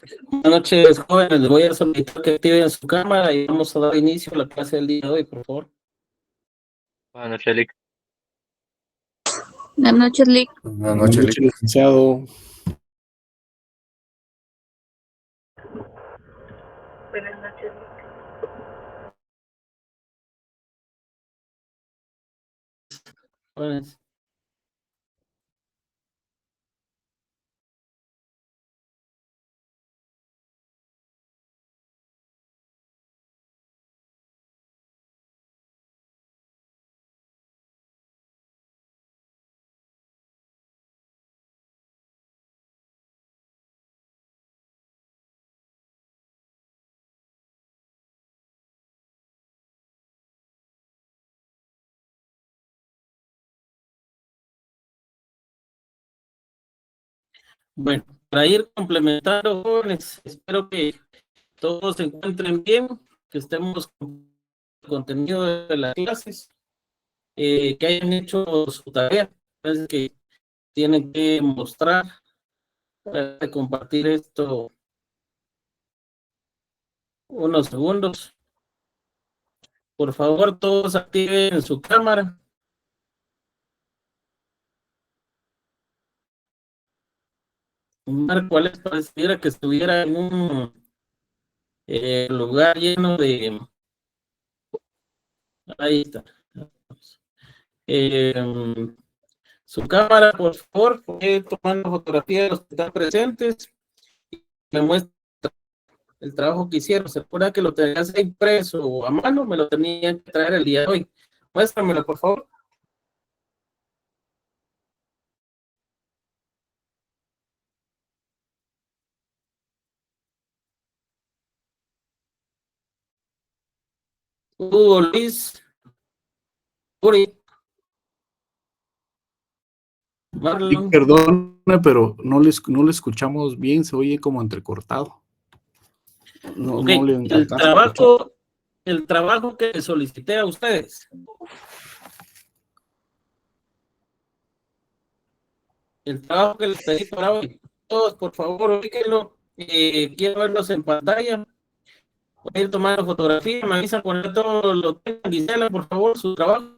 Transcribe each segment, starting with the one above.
Buenas noches, jóvenes. Les voy a solicitar que activen su cámara y vamos a dar inicio a la clase del día de hoy, por favor. Buenas noches, Lick. Buenas noches, Lick. Buenas noches, licenciado. Buenas noches, Jóvenes. Bueno, para ir complementando, jóvenes, espero que todos se encuentren bien, que estemos con el contenido de las clases, que hayan hecho su tarea, es que tienen que mostrar para compartir esto unos segundos. Por favor, todos activen su cámara. Marco Alex pareciera que estuviera en un lugar lleno de... Ahí está. Su cámara, por favor, puede tomar la fotografía de los que están presentes y me muestra el trabajo que hicieron. ¿Se acuerda que lo tenías impreso o a mano? Me lo tenían que traer el día de hoy. Muéstramelo, por favor. Hugo Luis, Uri, Marlon. Perdone, pero no le escuchamos bien, se oye como entrecortado. No, Okay. no le El trabajo que les solicité a ustedes. El trabajo que les pedí para hoy. Todos, por favor, ubíquenlo. Quiero verlos en pantalla. Voy a ir tomando fotografía. Me avisan cuando todo lo tengan. Gisela, por favor, su trabajo.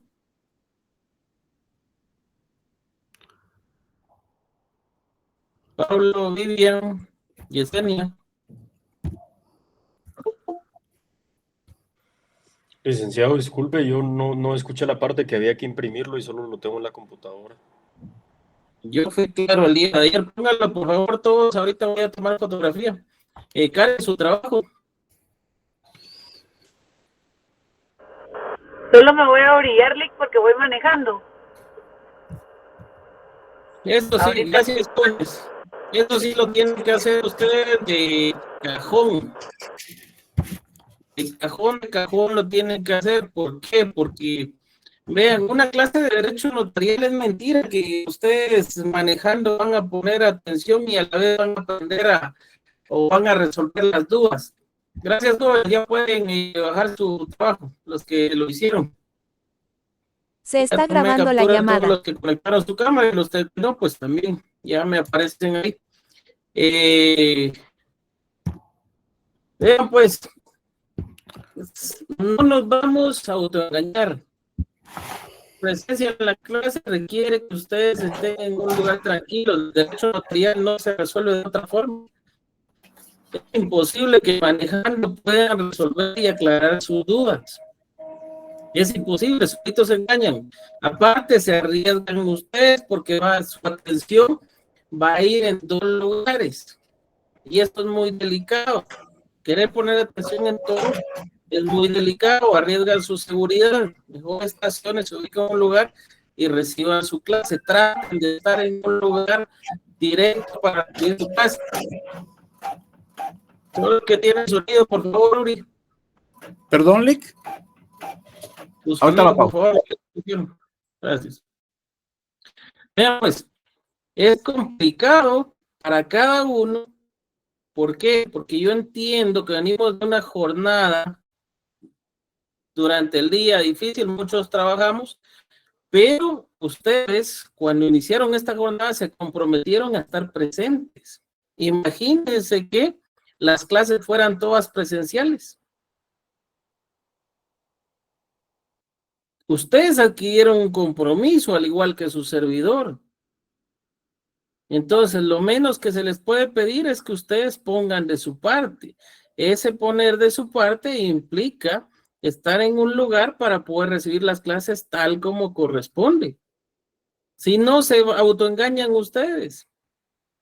Pablo, Vivian, Yesenia. Licenciado, disculpe, yo no escuché la parte que había que imprimirlo y solo lo tengo en la computadora. Yo fui claro el día de ayer. Pónganlo, por favor, todos. Ahorita voy a tomar fotografía. Karen, su trabajo. Solo me voy a orillar, Lick, porque voy manejando. Esto sí, Ahorita. gracias, jóvenes. Esto sí lo tienen que hacer ustedes de cajón. De cajón lo tienen que hacer. ¿Por qué? Porque, vean, una clase de derecho notarial es mentira que ustedes manejando van a poner atención y a la vez van a aprender o van a resolver las dudas. Gracias, jóvenes. Ya pueden bajar su trabajo, los que lo hicieron. Se está grabando la llamada. Todos los que conectaron su cámara y los que no, pues también ya me aparecen ahí. Vean, pues, no nos vamos a autoengañar. Presencia en la clase requiere que ustedes estén en un lugar tranquilo. El derecho notarial no se resuelve de otra forma. Es imposible que manejando puedan resolver y aclarar sus dudas. Es imposible, solitos se engañan. Aparte, se arriesgan ustedes porque su atención va a ir en dos lugares. Y esto es muy delicado. Querer poner atención en todo es muy delicado, arriesgan su seguridad. Mejor estaciones, se ubican en un lugar y reciban su clase. Traten de estar en un lugar directo para recibir su clase. Todo el que tiene sonido, por favor, Uri. Perdón, Lick. Ahorita la pausa. Por favor. Gracias. Vean, pues, es complicado para cada uno. ¿Por qué? Porque yo entiendo que venimos de una jornada durante el día difícil, muchos trabajamos, pero ustedes cuando iniciaron esta jornada se comprometieron a estar presentes. Imagínense que las clases fueran todas presenciales. Ustedes adquirieron un compromiso, al igual que su servidor. Entonces, lo menos que se les puede pedir es que ustedes pongan de su parte. Ese poner de su parte implica estar en un lugar para poder recibir las clases tal como corresponde. Si no, se autoengañan ustedes.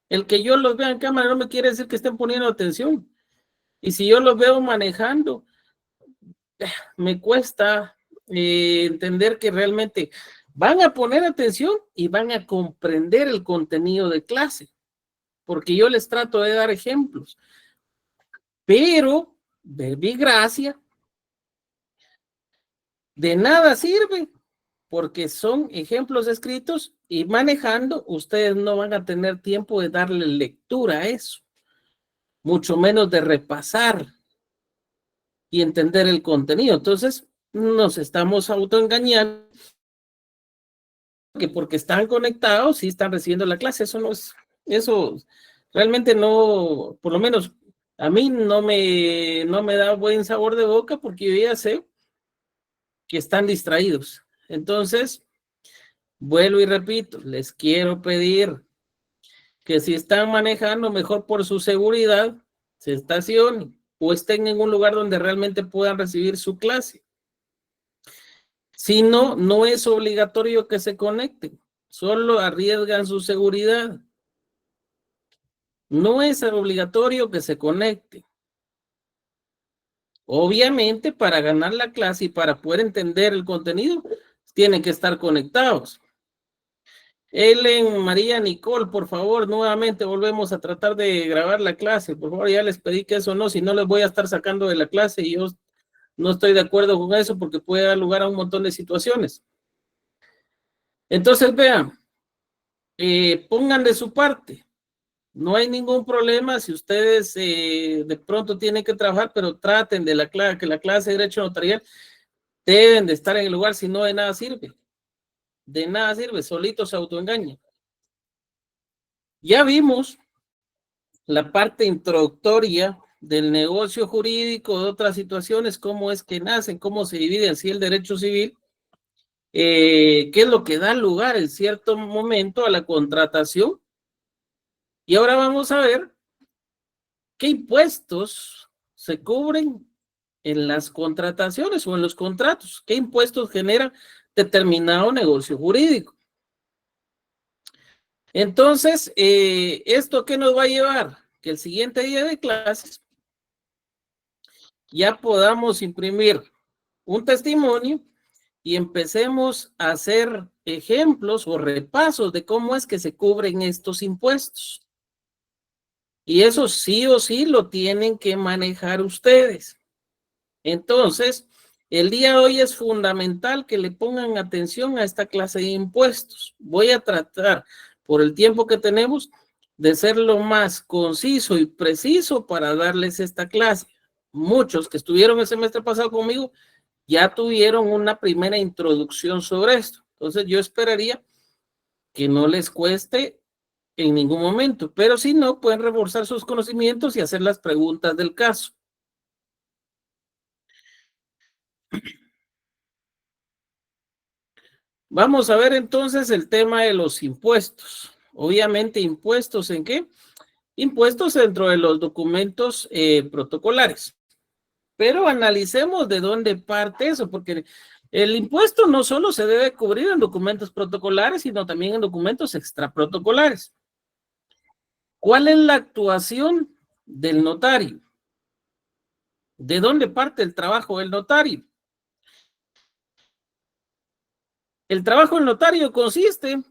El que yo los vea en cámara no me quiere decir que estén poniendo atención. Y si yo los veo manejando, me cuesta entender que realmente van a poner atención y van a comprender el contenido de clase, porque yo les trato de dar ejemplos. Pero, verbi gracia, de nada sirve, porque son ejemplos escritos y manejando, ustedes no van a tener tiempo de darle lectura a eso, mucho menos de repasar y entender el contenido. Entonces, nos estamos autoengañando que porque están conectados sí están recibiendo la clase. Eso no es, eso realmente no, por lo menos a mí no me da buen sabor de boca, porque yo ya sé que están distraídos. Entonces, vuelvo y repito, les quiero pedir que si están manejando, mejor por su seguridad, se estacionen o estén en un lugar donde realmente puedan recibir su clase. Si no, no es obligatorio que se conecten, solo arriesgan su seguridad. No es obligatorio que se conecten. Obviamente, para ganar la clase y para poder entender el contenido, tienen que estar conectados. Ellen, María, Nicole, por favor, nuevamente volvemos a tratar de grabar la clase. Por favor, ya les pedí que eso no, si no les voy a estar sacando de la clase y yo no estoy de acuerdo con eso porque puede dar lugar a un montón de situaciones. Entonces, vean, pongan de su parte. No hay ningún problema si ustedes de pronto tienen que trabajar, pero traten de que la clase de Derecho Notarial deben de estar en el lugar, si no, de nada sirve. De nada sirve, solitos se autoengañan. Ya vimos la parte introductoria del negocio jurídico, de otras situaciones, cómo es que nacen, cómo se divide así el derecho civil, qué es lo que da lugar en cierto momento a la contratación. Y ahora vamos a ver qué impuestos se cubren en las contrataciones o en los contratos, qué impuestos genera determinado negocio jurídico. Entonces, ¿esto qué nos va a llevar? Que el siguiente día de clases ya podamos imprimir un testimonio y empecemos a hacer ejemplos o repasos de cómo es que se cubren estos impuestos. Y eso sí o sí lo tienen que manejar ustedes. Entonces, el día de hoy es fundamental que le pongan atención a esta clase de impuestos. Voy a tratar, por el tiempo que tenemos, de ser lo más conciso y preciso para darles esta clase. Muchos que estuvieron el semestre pasado conmigo ya tuvieron una primera introducción sobre esto. Entonces, yo esperaría que no les cueste en ningún momento, pero si no, pueden reforzar sus conocimientos y hacer las preguntas del caso. Vamos a ver entonces el tema de los impuestos. Obviamente, ¿impuestos en qué? Impuestos dentro de los documentos protocolares. Pero analicemos de dónde parte eso, porque el impuesto no solo se debe cubrir en documentos protocolares, sino también en documentos extraprotocolares. ¿Cuál es la actuación del notario? ¿De dónde parte el trabajo del notario? El trabajo del notario consiste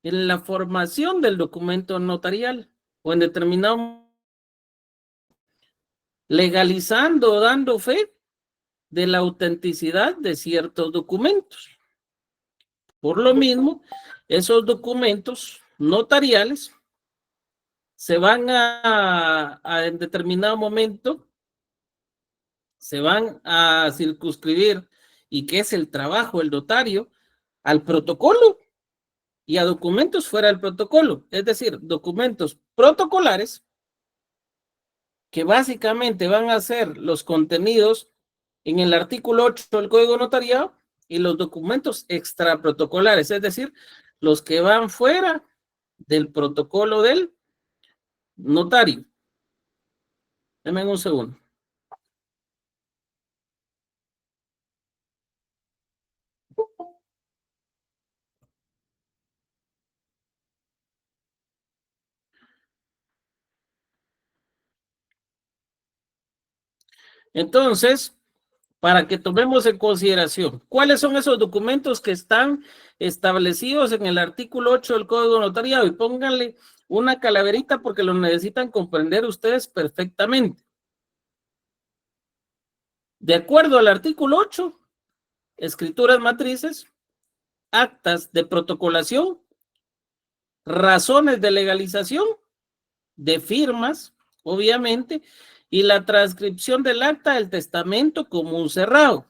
en la formación del documento notarial o en determinado legalizando o dando fe de la autenticidad de ciertos documentos. Por lo mismo, esos documentos notariales se van en determinado momento, se van a circunscribir, y que es el trabajo del notario, al protocolo y a documentos fuera del protocolo, es decir, documentos protocolares que básicamente van a ser los contenidos en el artículo 8 del Código Notariado y los documentos extraprotocolares, es decir, los que van fuera del protocolo del notario. Denme un segundo. Entonces, para que tomemos en consideración, ¿cuáles son esos documentos que están establecidos en el artículo 8 del Código Notariado? Y pónganle una calaverita porque lo necesitan comprender ustedes perfectamente. De acuerdo al artículo 8, escrituras matrices, actas de protocolación, razones de legalización, de firmas, obviamente, y la transcripción del acta del testamento común cerrado.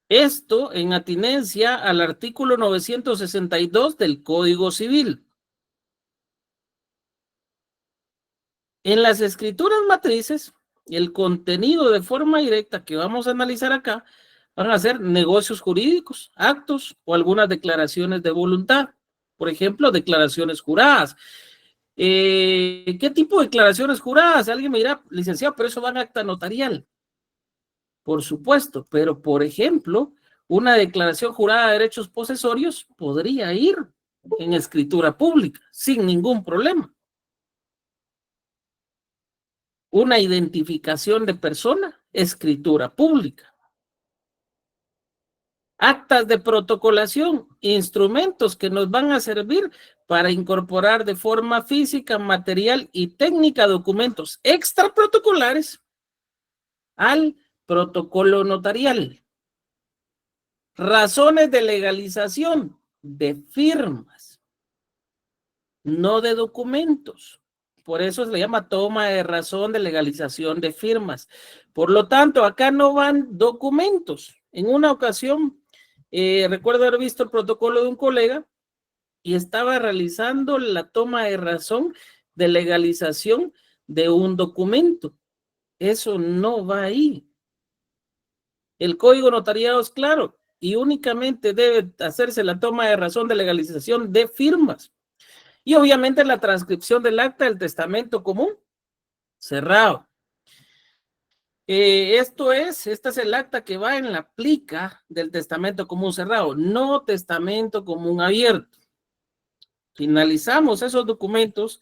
Esto en atinencia al artículo 962 del Código Civil. En las escrituras matrices, el contenido de forma directa que vamos a analizar acá van a ser negocios jurídicos, actos o algunas declaraciones de voluntad. Por ejemplo, declaraciones juradas. ¿Qué tipo de declaraciones juradas? Alguien me dirá, licenciado, pero eso va en acta notarial. Por supuesto, pero por ejemplo, una declaración jurada de derechos posesorios podría ir en escritura pública sin ningún problema. Una identificación de persona, escritura pública. Actas de protocolación, instrumentos que nos van a servir para incorporar de forma física, material y técnica documentos extraprotocolares al protocolo notarial. Razones de legalización de firmas, no de documentos. Por eso se le llama toma de razón de legalización de firmas. Por lo tanto, acá no van documentos. En una ocasión, recuerdo haber visto el protocolo de un colega y estaba realizando la toma de razón de legalización de un documento. Eso no va ahí. El código notariado es claro y únicamente debe hacerse la toma de razón de legalización de firmas. Y obviamente la transcripción del acta del testamento común cerrado. Este es el acta que va en la plica del testamento común cerrado, no testamento común abierto. Finalizamos esos documentos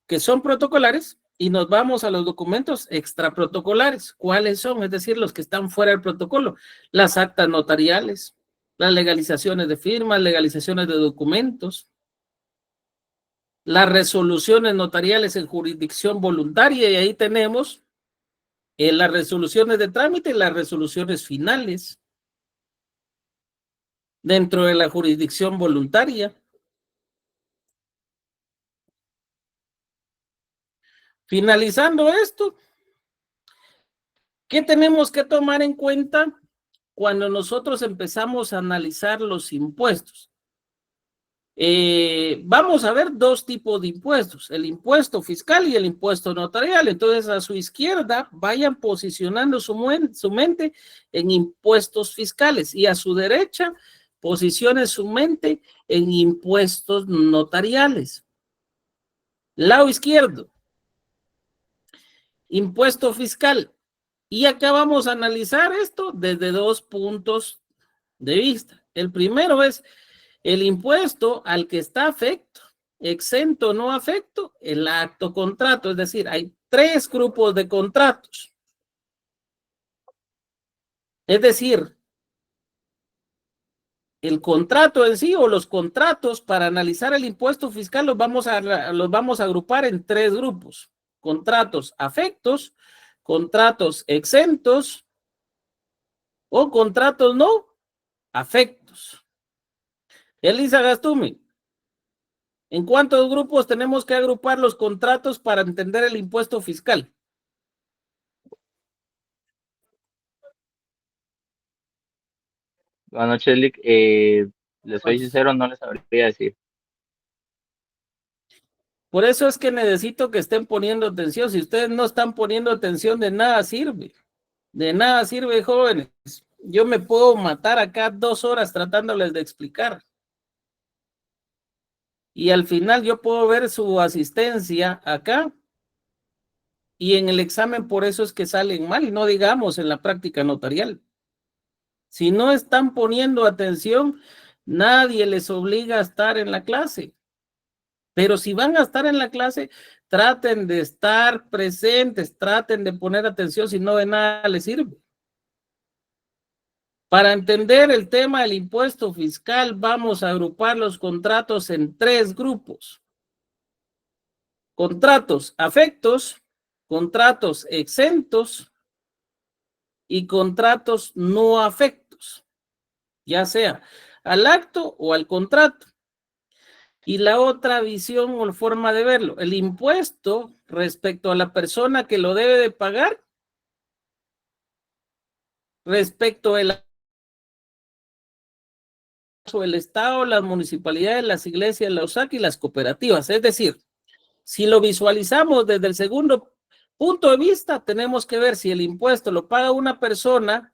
que son protocolares y nos vamos a los documentos extraprotocolares. ¿Cuáles son? Es decir, los que están fuera del protocolo. Las actas notariales, las legalizaciones de firmas, legalizaciones de documentos, las resoluciones notariales en jurisdicción voluntaria, y ahí tenemos las resoluciones de trámite y las resoluciones finales dentro de la jurisdicción voluntaria. Finalizando esto, ¿qué tenemos que tomar en cuenta cuando nosotros empezamos a analizar los impuestos? Vamos a ver dos tipos de impuestos, el impuesto fiscal y el impuesto notarial. Entonces, a su izquierda vayan posicionando su mente en impuestos fiscales y a su derecha posicione su mente en impuestos notariales. Lado izquierdo, impuesto fiscal. Y acá vamos a analizar esto desde dos puntos de vista. El primero es el impuesto al que está afecto, exento o no afecto, el acto contrato. Es decir, hay tres grupos de contratos. Es decir, el contrato en sí o los contratos para analizar el impuesto fiscal los vamos a agrupar en tres grupos. Contratos afectos, contratos exentos o contratos no afectos. Elisa Gastumi, ¿en cuántos grupos tenemos que agrupar los contratos para entender el impuesto fiscal? Buenas noches, Lick. Les soy sincero, no les sabría decir. Por eso es que necesito que estén poniendo atención. Si ustedes no están poniendo atención, de nada sirve. De nada sirve, jóvenes. Yo me puedo matar acá 2 horas tratándoles de explicar. Y al final yo puedo ver su asistencia acá. Y en el examen por eso es que salen mal, y no digamos en la práctica notarial. Si no están poniendo atención, nadie les obliga a estar en la clase. Pero si van a estar en la clase, traten de estar presentes, traten de poner atención, si no de nada les sirve. Para entender el tema del impuesto fiscal, vamos a agrupar los contratos en 3 grupos. Contratos afectos, contratos exentos y contratos no afectos, ya sea al acto o al contrato. Y la otra visión o forma de verlo, el impuesto respecto a la persona que lo debe de pagar, respecto del Estado, las municipalidades, las iglesias, la USAC y las cooperativas. Es decir, si lo visualizamos desde el segundo punto de vista, tenemos que ver si el impuesto lo paga una persona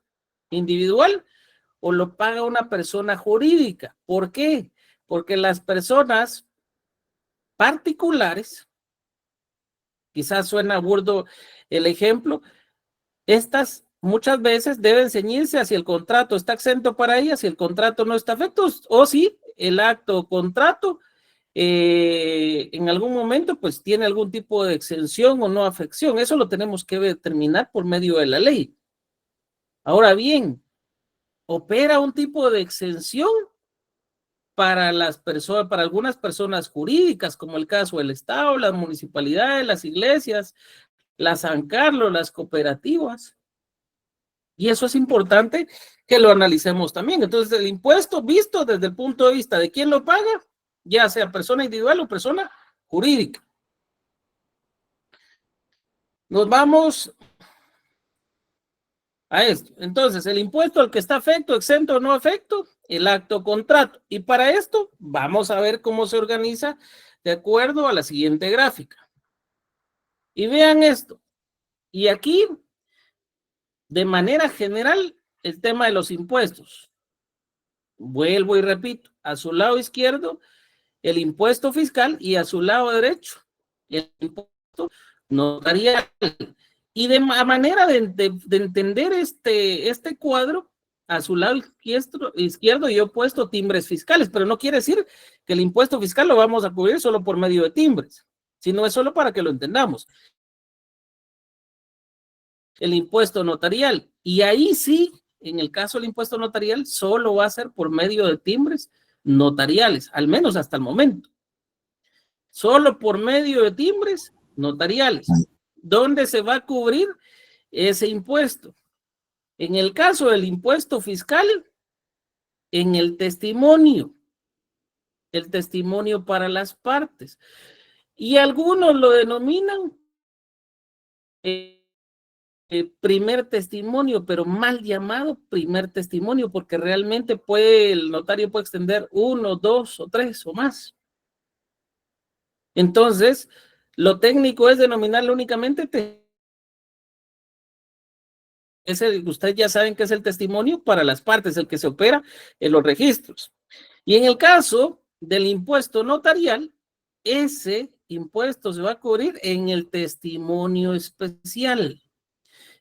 individual o lo paga una persona jurídica. ¿Por qué? Porque las personas particulares, quizás suena burdo el ejemplo, estas muchas veces deben ceñirse si el contrato está exento para ellas, si el contrato no está afecto, o si el acto o contrato en algún momento pues tiene algún tipo de exención o no afección. Eso lo tenemos que determinar por medio de la ley. Ahora bien, opera un tipo de exención para las personas, para algunas personas jurídicas, como el caso del Estado, las municipalidades, las iglesias, las San Carlos, las cooperativas. Y eso es importante que lo analicemos también. Entonces, el impuesto visto desde el punto de vista de quién lo paga, ya sea persona individual o persona jurídica. Nos vamos a esto. Entonces, el impuesto al que está afecto, exento o no afecto, el acto contrato. Y para esto vamos a ver cómo se organiza de acuerdo a la siguiente gráfica. Y vean esto. Y aquí, de manera general, el tema de los impuestos. Vuelvo y repito, a su lado izquierdo, el impuesto fiscal, y a su lado derecho, el impuesto notarial. Y de manera de entender este cuadro, a su lado izquierdo yo he puesto timbres fiscales, pero no quiere decir que el impuesto fiscal lo vamos a cubrir solo por medio de timbres, sino es solo para que lo entendamos. El impuesto notarial, y ahí sí, en el caso del impuesto notarial, solo va a ser por medio de timbres notariales, al menos hasta el momento. Solo por medio de timbres notariales. ¿Dónde se va a cubrir ese impuesto? En el caso del impuesto fiscal, en el testimonio para las partes. Y algunos lo denominan primer testimonio, pero mal llamado primer testimonio, porque realmente el notario puede extender 1, 2 o 3 o más. Entonces, lo técnico es denominarlo únicamente ustedes ya saben que es el testimonio para las partes, el que se opera en los registros. Y en el caso del impuesto notarial, ese impuesto se va a cubrir en el testimonio especial,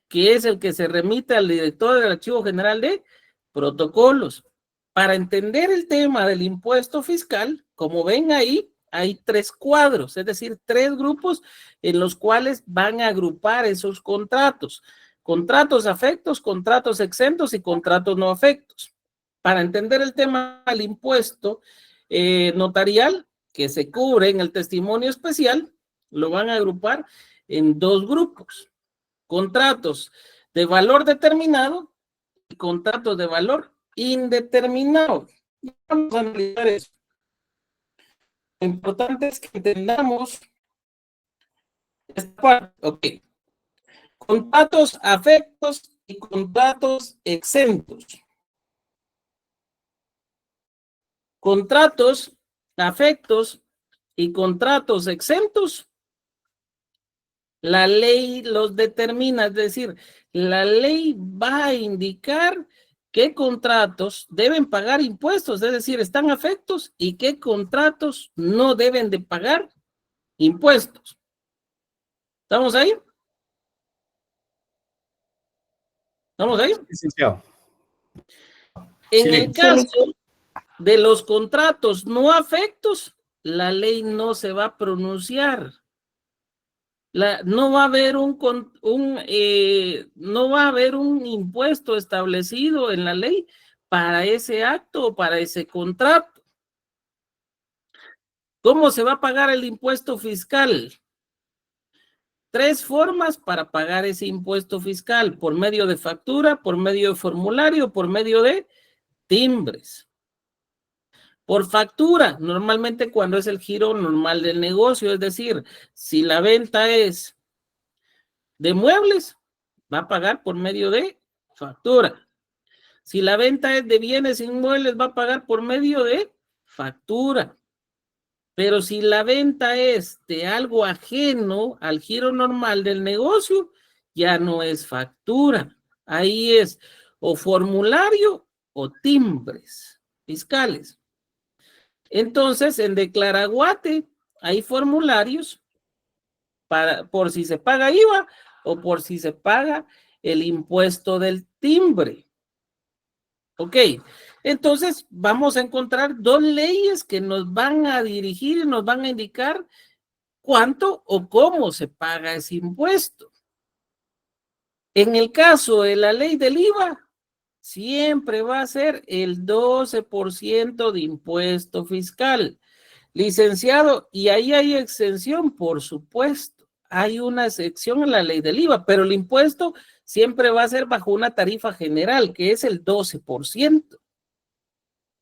que es el que se remite al director del Archivo General de Protocolos. Para entender el tema del impuesto fiscal, como ven ahí, hay 3 cuadros, es decir, 3 grupos en los cuales van a agrupar esos contratos. Contratos afectos, contratos exentos y contratos no afectos. Para entender el tema del impuesto notarial, que se cubre en el testimonio especial, lo van a agrupar en 2 grupos. Contratos de valor determinado y contratos de valor indeterminado. Vamos a analizar eso. Lo importante es que entendamos esta parte. Ok. Contratos afectos y contratos exentos. Contratos afectos y contratos exentos, la ley los determina, es decir, la ley va a indicar qué contratos deben pagar impuestos, es decir, están afectos, y qué contratos no deben de pagar impuestos. ¿Estamos ahí? ¿Estamos ahí? Licenciado. En Sí. el caso de los contratos no afectos, la ley no se va a pronunciar. No va a haber no va a haber un impuesto establecido en la ley para ese acto o para ese contrato. ¿Cómo se va a pagar el impuesto fiscal? 3 formas para pagar ese impuesto fiscal: por medio de factura, por medio de formulario, por medio de timbres. Por factura, normalmente cuando es el giro normal del negocio, es decir, si la venta es de muebles, va a pagar por medio de factura. Si la venta es de bienes inmuebles, va a pagar por medio de factura. Pero si la venta es de algo ajeno al giro normal del negocio, ya no es factura. Ahí es o formulario o timbres fiscales. Entonces, en Declaraguate hay formularios por si se paga IVA o por si se paga el impuesto del timbre. Ok, entonces vamos a encontrar 2 leyes que nos van a dirigir y nos van a indicar cuánto o cómo se paga ese impuesto. En el caso de la ley del IVA, siempre va a ser el 12% de impuesto fiscal. Licenciado, ¿y ahí hay exención? Por supuesto, hay una excepción en la ley del IVA, pero el impuesto siempre va a ser bajo una tarifa general, que es el 12%.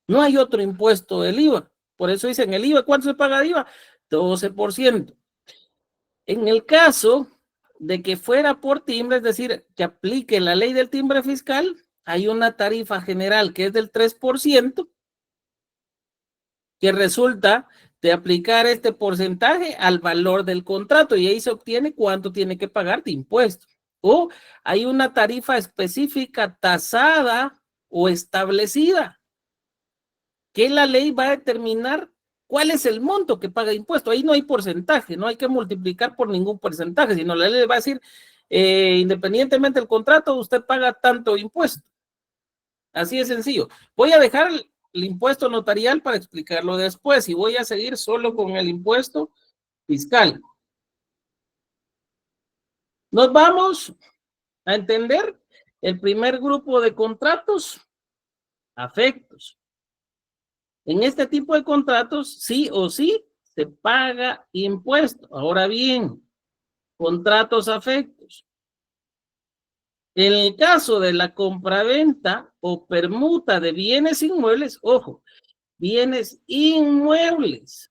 No hay otro impuesto del IVA. Por eso dicen el IVA, ¿cuánto se paga de IVA? 12%. En el caso de que fuera por timbre, es decir, que aplique la ley del timbre fiscal, hay una tarifa general que es del 3%, que resulta de aplicar este porcentaje al valor del contrato, y ahí se obtiene cuánto tiene que pagar de impuestos. O hay una tarifa específica tasada o establecida, que la ley va a determinar cuál es el monto que paga impuesto. Ahí no hay porcentaje, no hay que multiplicar por ningún porcentaje, sino la ley va a decir, independientemente del contrato, usted paga tanto impuesto. Así de sencillo. Voy a dejar el impuesto notarial para explicarlo después, y voy a seguir solo con el impuesto fiscal. Nos vamos a entender el primer grupo de contratos, afectos. En este tipo de contratos, sí o sí, se paga impuesto. Ahora bien, contratos afectos. En el caso de la compraventa o permuta de bienes inmuebles, ojo, bienes inmuebles,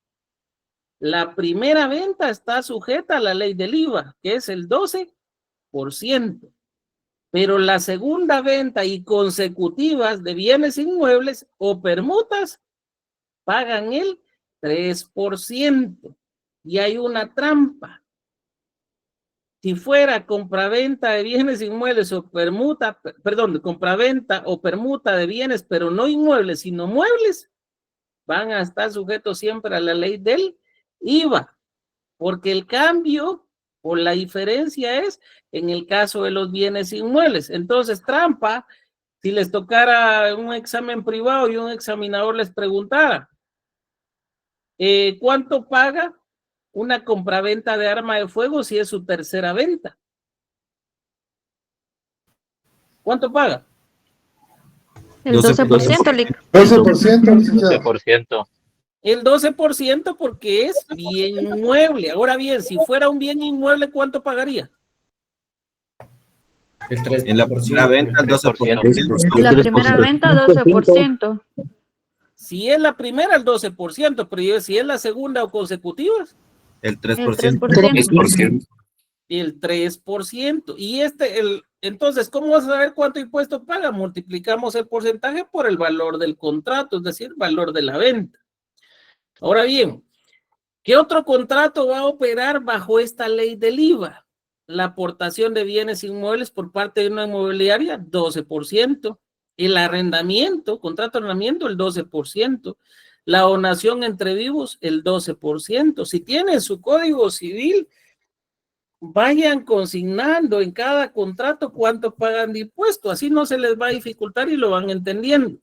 la primera venta está sujeta a la ley del IVA, que es el 12%. Pero la segunda venta y consecutivas de bienes inmuebles o permutas pagan el 3%. Y hay una trampa. Si fuera compraventa de bienes inmuebles o permuta, perdón, compraventa o permuta de bienes, pero no inmuebles, sino muebles, van a estar sujetos siempre a la ley del IVA, porque el cambio o la diferencia es en el caso de los bienes inmuebles. Entonces, trampa, si les tocara un examen privado y un examinador les preguntara, ¿cuánto paga una compraventa de arma de fuego si es su tercera venta? ¿Cuánto paga? El 12%, Lic. 12%. El 12% porque es bien inmueble. Ahora bien, si fuera un bien inmueble, ¿cuánto pagaría? En la primera venta, el 12%. La primera venta, 12%. Si es la primera, el 12%, pero si es la segunda o consecutivas, El El 3%. 3%. el 3%. Y entonces, ¿cómo vas a saber cuánto impuesto paga? Multiplicamos el porcentaje por el valor del contrato, es decir, valor de la venta. Ahora bien, ¿Qué otro contrato va a operar bajo esta ley del IVA? La aportación de bienes inmuebles por parte de una inmobiliaria, 12%. El arrendamiento, contrato de arrendamiento, el 12%. La donación entre vivos, el 12%. Si tienen su código civil, vayan consignando en cada contrato cuánto pagan de impuesto. Así no se les va a dificultar y lo van entendiendo.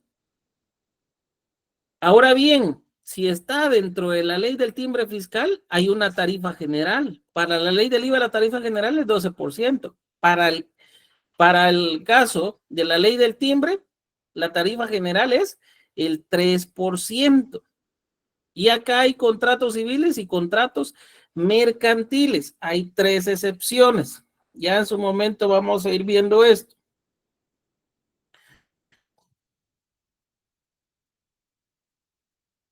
Ahora bien, si está dentro de la ley del timbre fiscal, hay una tarifa general. Para la ley del IVA, la tarifa general es 12%. Para el caso de la ley del timbre, la tarifa general es el 3%. Y acá hay contratos civiles y contratos mercantiles. Hay 3 excepciones. Ya en su momento vamos a ir viendo esto.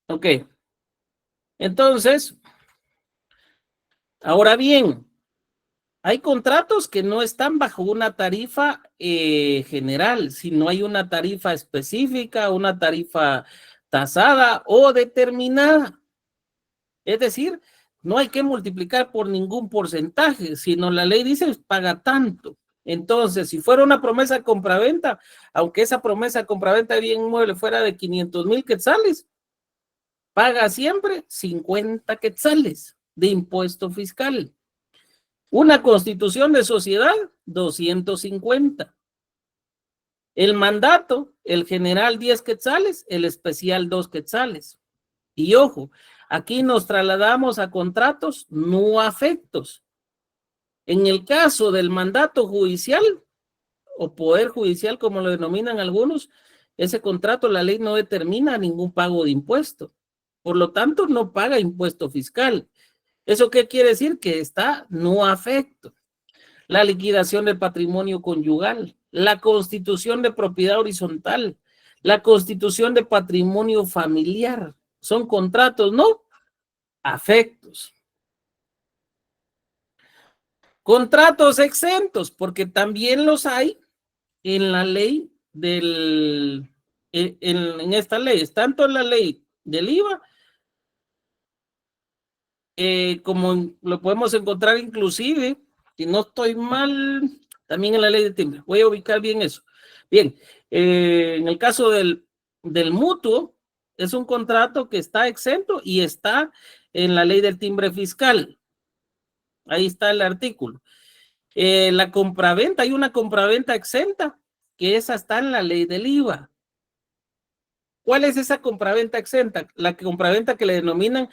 Ok. Entonces, ahora bien, hay contratos que no están bajo una tarifa general, sino hay una tarifa específica, una tarifa tasada o determinada. Es decir, no hay que multiplicar por ningún porcentaje, sino la ley dice paga tanto. Entonces, si fuera una promesa de compraventa, aunque esa promesa de compraventa de bien inmueble fuera de 500,000 quetzales, paga siempre 50 quetzales de impuesto fiscal. Una constitución de sociedad, 250. El mandato, el general 10 quetzales, el especial 2 quetzales. Y ojo, aquí nos trasladamos a contratos no afectos. En el caso del mandato judicial o poder judicial, como lo denominan algunos, ese contrato, la ley no determina ningún pago de impuesto. Por lo tanto, no paga impuesto fiscal. ¿Eso qué quiere decir? Que está no afecto. La liquidación del patrimonio conyugal, la constitución de propiedad horizontal, la constitución de patrimonio familiar. Son contratos no afectos. Contratos exentos, porque también los hay en la ley en esta ley, tanto en la ley del IVA como lo podemos encontrar inclusive, si no estoy mal, también en la ley de timbre. Voy a ubicar bien eso. Bien, en el caso del mutuo, es un contrato que está exento y está en la ley del timbre fiscal. Ahí está el artículo. La compraventa, hay una compraventa exenta, que esa está en la ley del IVA. ¿Cuál es esa compraventa exenta? La compraventa que le denominan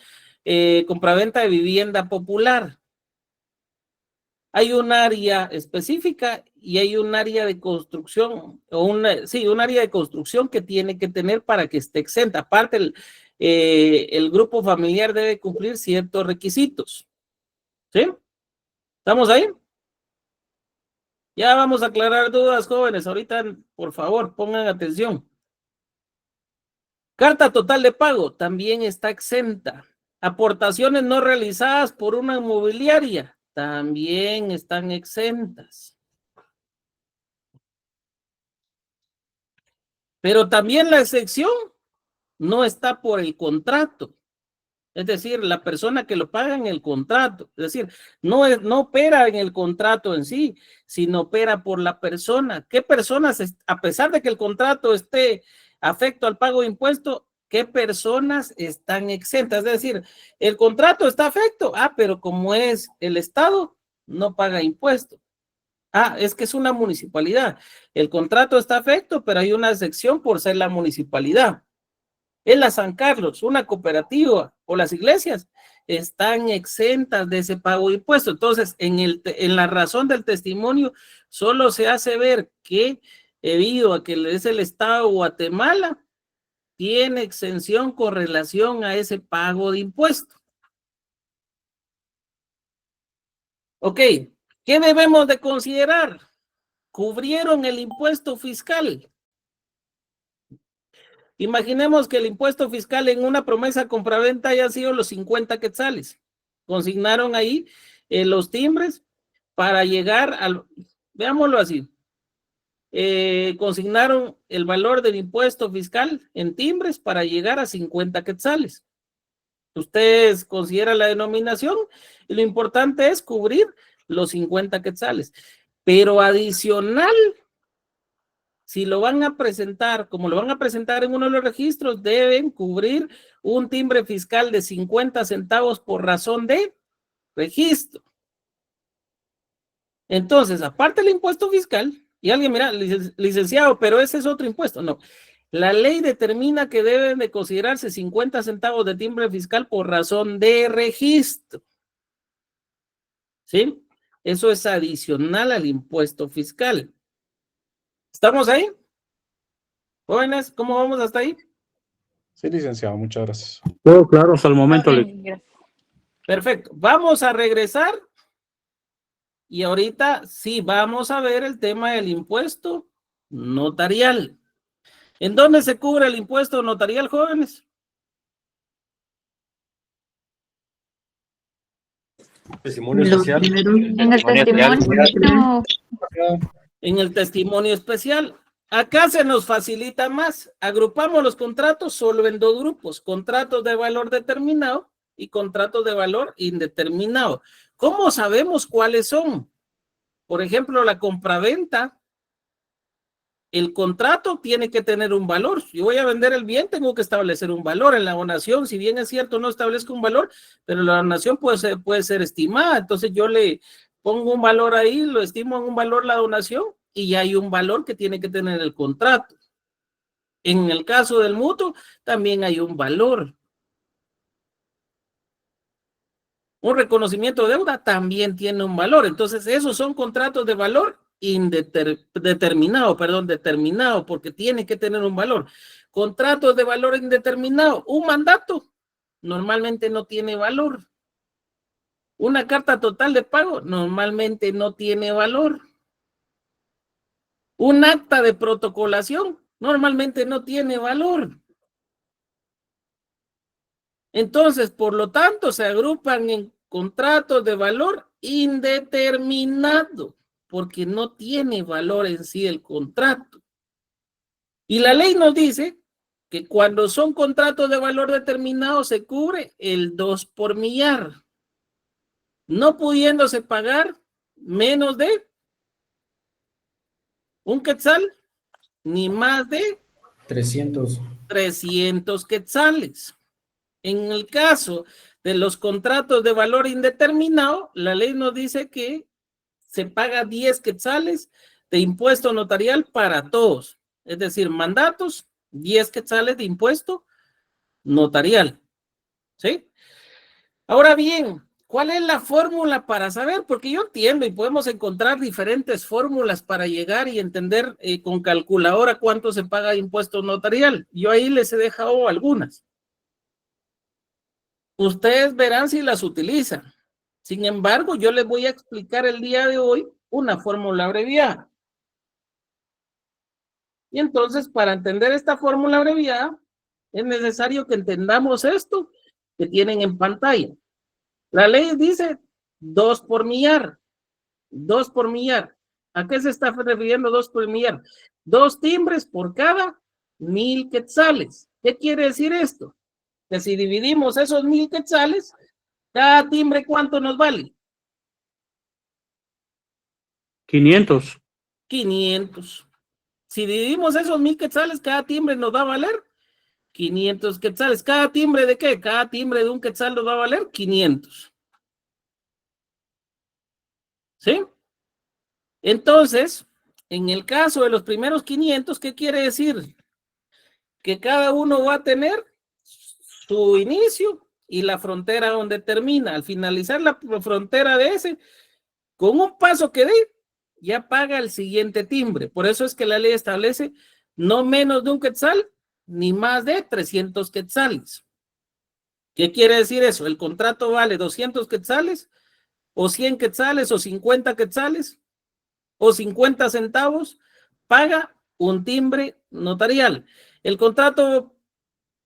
compraventa de vivienda popular. Hay un área específica y hay un área de construcción, o un área de construcción que tiene que tener para que esté exenta. Aparte, el grupo familiar debe cumplir ciertos requisitos. ¿Sí? ¿Estamos ahí? Ya vamos a aclarar dudas, jóvenes. Ahorita, por favor, pongan atención. Carta total de pago también está exenta. Aportaciones no realizadas por una inmobiliaria también están exentas. Pero también la excepción no está por el contrato. Es decir, la persona que lo paga en el contrato. Es decir, no opera en el contrato en sí, sino opera por la persona. ¿Qué personas, a pesar de que el contrato esté afecto al pago de impuestos, qué personas están exentas? Es decir, el contrato está afecto, pero como es el Estado, no paga impuestos. Es que es una municipalidad. El contrato está afecto, pero hay una excepción por ser la municipalidad. Es la San Carlos, una cooperativa o las iglesias están exentas de ese pago de impuestos. Entonces, en la razón del testimonio solo se hace ver que debido a que es el Estado de Guatemala, tiene exención con relación a ese pago de impuestos. Ok, ¿qué debemos de considerar? ¿Cubrieron el impuesto fiscal? Imaginemos que el impuesto fiscal en una promesa compraventa haya sido los 50 quetzales. Consignaron ahí los timbres para llegar al, veámoslo así, consignaron el valor del impuesto fiscal en timbres para llegar a 50 quetzales. Ustedes consideran la denominación y lo importante es cubrir los 50 quetzales. Pero adicional, si lo van a presentar, como lo van a presentar en uno de los registros, deben cubrir un timbre fiscal de 50 centavos por razón de registro. Entonces, aparte del impuesto fiscal, y alguien mira, licenciado, pero ese es otro impuesto. No, la ley determina que deben de considerarse 50 centavos de timbre fiscal por razón de registro. ¿Sí? Eso es adicional al impuesto fiscal. ¿Estamos ahí? Jóvenes, ¿cómo vamos hasta ahí? Sí, licenciado, muchas gracias. Todo claro hasta el momento, Lic. Perfecto. Vamos a regresar. Y ahorita sí vamos a ver el tema del impuesto notarial. ¿En dónde se cubre el impuesto notarial, jóvenes? Testimonio especial. En el testimonio. En el testimonio especial. Acá se nos facilita más. Agrupamos los contratos solo en dos grupos: contratos de valor determinado y contratos de valor indeterminado. ¿Cómo sabemos cuáles son? Por ejemplo, la compraventa. El contrato tiene que tener un valor. Yo voy a vender el bien, tengo que establecer un valor. En la donación, si bien es cierto, no establezco un valor, pero la donación puede ser estimada. Entonces yo le pongo un valor ahí, lo estimo en un valor la donación y ya hay un valor que tiene que tener el contrato. En el caso del mutuo, también hay un valor. Un reconocimiento de deuda también tiene un valor. Entonces, esos son contratos de valor determinado, porque tiene que tener un valor. Contratos de valor indeterminado. Un mandato normalmente no tiene valor. Una carta total de pago normalmente no tiene valor. Un acta de protocolación normalmente no tiene valor. Entonces, por lo tanto, se agrupan en contratos de valor indeterminado, porque no tiene valor en sí el contrato. Y la ley nos dice que cuando son contratos de valor determinado se cubre el 2 por millar, no pudiéndose pagar menos de un quetzal, ni más de 300 quetzales. En el caso de los contratos de valor indeterminado, la ley nos dice que se paga 10 quetzales de impuesto notarial para todos. Es decir, mandatos, 10 quetzales de impuesto notarial. ¿Sí? Ahora bien, ¿cuál es la fórmula para saber? Porque yo entiendo y podemos encontrar diferentes fórmulas para llegar y entender con calculadora cuánto se paga de impuesto notarial. Yo ahí les he dejado algunas. Ustedes verán si las utilizan. Sin embargo, yo les voy a explicar el día de hoy una fórmula abreviada. Y entonces, para entender esta fórmula abreviada, es necesario que entendamos esto que tienen en pantalla. La ley dice 2 por millar. 2 por millar. ¿A qué se está refiriendo 2 por millar? 2 timbres por cada 1000 quetzales. ¿Qué quiere decir esto? Que si dividimos esos 1000 quetzales, cada timbre, ¿cuánto nos vale? 500. 500. Si dividimos esos 1000 quetzales, cada timbre nos va a valer 500 quetzales. ¿Cada timbre de qué? Cada timbre de un quetzal nos va a valer 500. ¿Sí? Entonces, en el caso de los primeros 500, ¿qué quiere decir? Que cada uno va a tener su inicio y la frontera donde termina. Al finalizar la frontera de ese, con un paso que dé, ya paga el siguiente timbre. Por eso es que la ley establece no menos de un quetzal ni más de 300 quetzales. ¿Qué quiere decir eso? El contrato vale 200 quetzales o 100 quetzales o 50 quetzales o 50 centavos, paga un timbre notarial. El contrato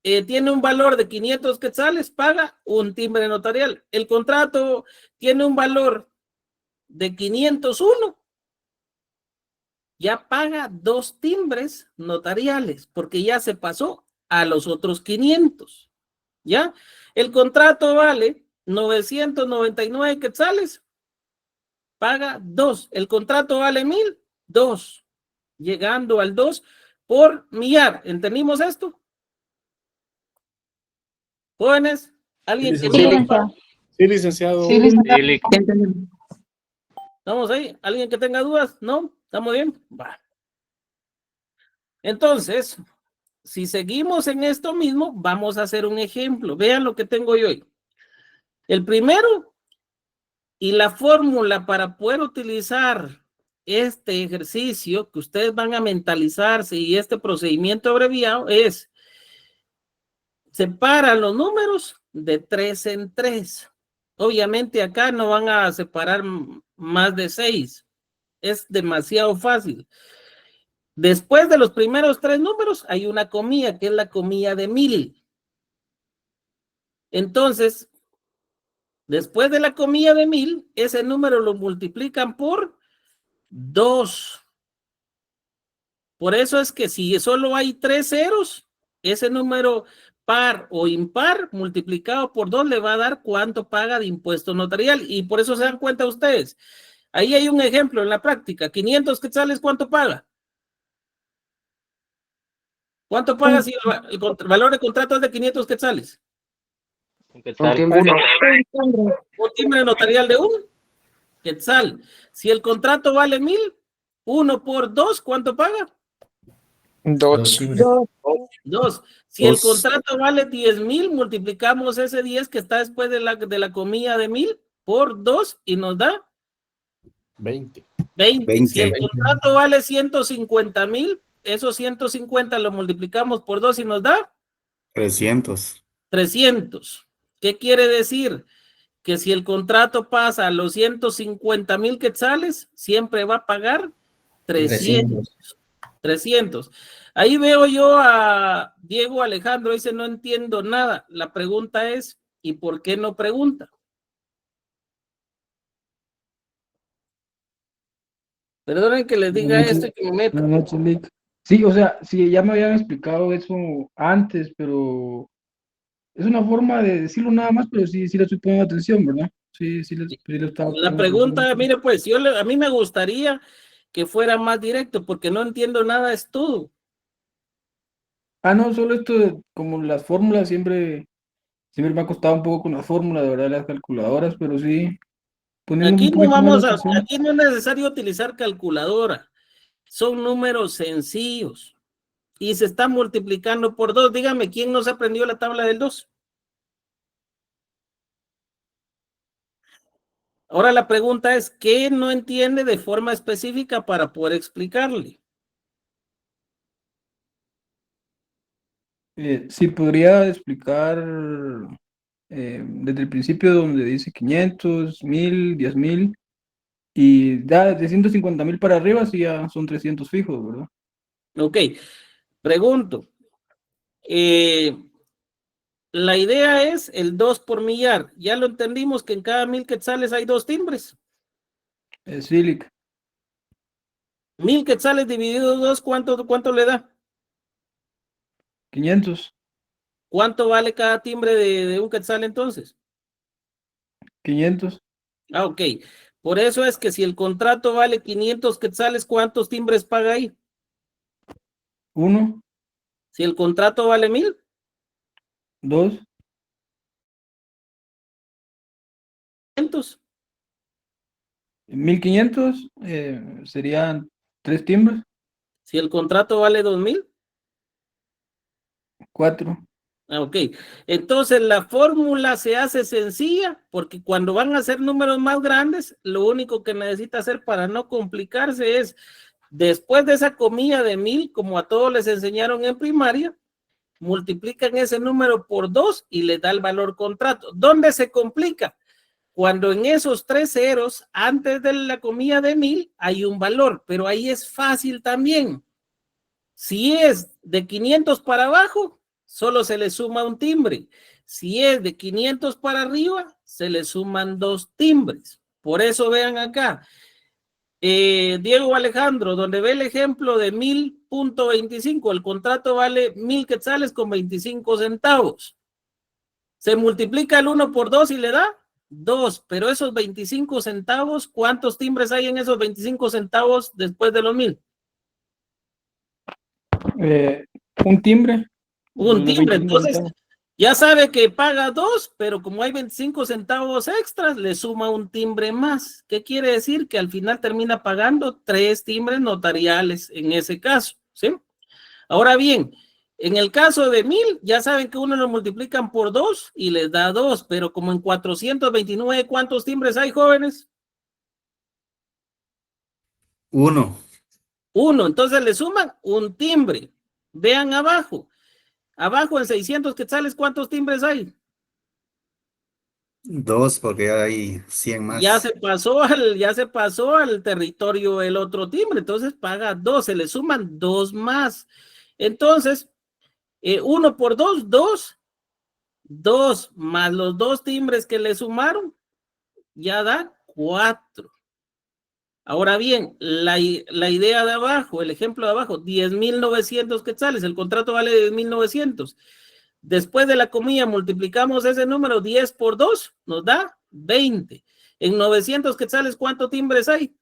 tiene un valor de 500 quetzales, paga un timbre notarial. El contrato tiene un valor de 501, ya paga 2 timbres notariales, porque ya se pasó a los otros 500. ¿Ya? El contrato vale 999 quetzales, paga 2. El contrato vale 1000, 2. Llegando al 2 por millar. ¿Entendimos esto? Jóvenes, ¿alguien que Sí, Sí, tenga, licenciado. Sí, licenciado. Sí, licenciado. Sí, Lick. ¿estamos ahí? ¿Alguien que tenga dudas? ¿No? ¿Estamos bien? Va. Entonces, si seguimos en esto mismo, vamos a hacer un ejemplo. Vean lo que tengo yo hoy. El primero, y la fórmula para poder utilizar este ejercicio que ustedes van a mentalizarse y este procedimiento abreviado es: separan los números de 3 en 3. Obviamente acá no van a separar más de 6. Es demasiado fácil. Después de los primeros 3 números hay una comilla que es la comilla de 1000. Entonces, después de la comilla de 1000, ese número lo multiplican por 2. Por eso es que si solo hay 3 ceros, ese número par o impar multiplicado por 2 le va a dar cuánto paga de impuesto notarial. Y por eso se dan cuenta ustedes. Ahí hay un ejemplo en la práctica. 500 quetzales, ¿cuánto paga? ¿Cuánto paga si el valor de contrato es de 500 quetzales? Un quetzal. Un timbre notarial de 1 quetzal. Si el contrato vale 1000, 1 por 2, ¿cuánto paga? 2. 2. Si el contrato vale 10,000, multiplicamos ese 10 que está después de la comilla de 1000 por 2 y nos da 20. 20. Si el contrato vale 150,000, esos 150 lo multiplicamos por 2 y nos da 300. 300. ¿Qué quiere decir? Que si el contrato pasa a los 150,000 quetzales, siempre va a pagar 300. 300. Ahí veo yo a Diego Alejandro, dice: no entiendo nada. La pregunta es, ¿y por qué no pregunta? Perdonen que les diga esto y que me meta. Buenas noches, Lick. Sí, o sea, sí, ya me habían explicado eso antes, pero es una forma de decirlo nada más, pero sí, sí le estoy poniendo atención, ¿verdad? Sí, sí le estaba La poniendo pregunta, atención. mire pues, a mí me gustaría que fuera más directo, porque no entiendo nada, es todo. Ah, no, solo esto de como las fórmulas, siempre me ha costado un poco con las fórmulas, de verdad, las calculadoras, pero sí, poniendo un poquito más de atención. Aquí no es necesario utilizar calculadora, son números sencillos y se está multiplicando por 2. Dígame, ¿quién no se aprendió la tabla del 2? Ahora la pregunta es, ¿qué no entiende de forma específica para poder explicarle? Sí, podría explicar desde el principio donde dice 500, 1000, 10,000 y ya de 150,000 para arriba sí ya son 300 fijos, ¿verdad? Ok, pregunto. La idea es el 2 por millar. Ya lo entendimos que en cada 1000 quetzales hay 2 timbres. Sí, Lick. 1000 quetzales dividido 2, ¿cuánto le da? 500. ¿Cuánto vale cada timbre de un quetzal entonces? 500. Ah, ok. Por eso es que si el contrato vale 500 quetzales, ¿cuántos timbres paga ahí? 1, Si el contrato vale 1000. 2. 500. 1500 serían 3 timbres. Si el contrato vale 2000. 4. Ah, ok. Entonces la fórmula se hace sencilla porque cuando van a hacer números más grandes, lo único que necesita hacer para no complicarse es, después de esa comilla de 1000, como a todos les enseñaron en primaria, multiplican ese número por 2 y le da el valor contrato. ¿Dónde se complica? Cuando en esos 3 ceros, antes de la comilla de 1000, hay un valor, pero ahí es fácil también. Si es de 500 para abajo, solo se le suma un timbre. Si es de 500 para arriba, se le suman 2 timbres. Por eso vean acá, Diego Alejandro, donde ve el ejemplo de 1000.25, el contrato vale 1000 quetzales con 25 centavos. Se multiplica el 1 por 2 y le da 2, pero esos 25 centavos, ¿cuántos timbres hay en esos 25 centavos después de los 1000? Un timbre. Un timbre, 25 entonces centavos. ya sabe que paga 2, pero como hay 25 centavos extras, le suma un timbre más. ¿Qué quiere decir? Que al final termina pagando 3 timbres notariales en ese caso, ¿sí? Ahora bien, en el caso de 1000, ya saben que uno lo multiplican por 2 y les da 2, pero como en 429, ¿cuántos timbres hay, jóvenes? 1. 1, entonces le suman un timbre. Vean abajo. Abajo en 600 quetzales, ¿cuántos timbres hay? 2, porque hay 100 más. Ya se pasó al territorio el otro timbre, entonces paga 2, se le suman 2 más. Entonces, 1 por 2, 2. 2 más los 2 timbres que le sumaron, ya da 4. Ahora bien, la idea de abajo, el ejemplo de abajo, 10,900 quetzales, el contrato vale 10,900. Después de la comilla multiplicamos ese número 10 por 2, nos da 20. En 900 quetzales, ¿cuántos timbres hay?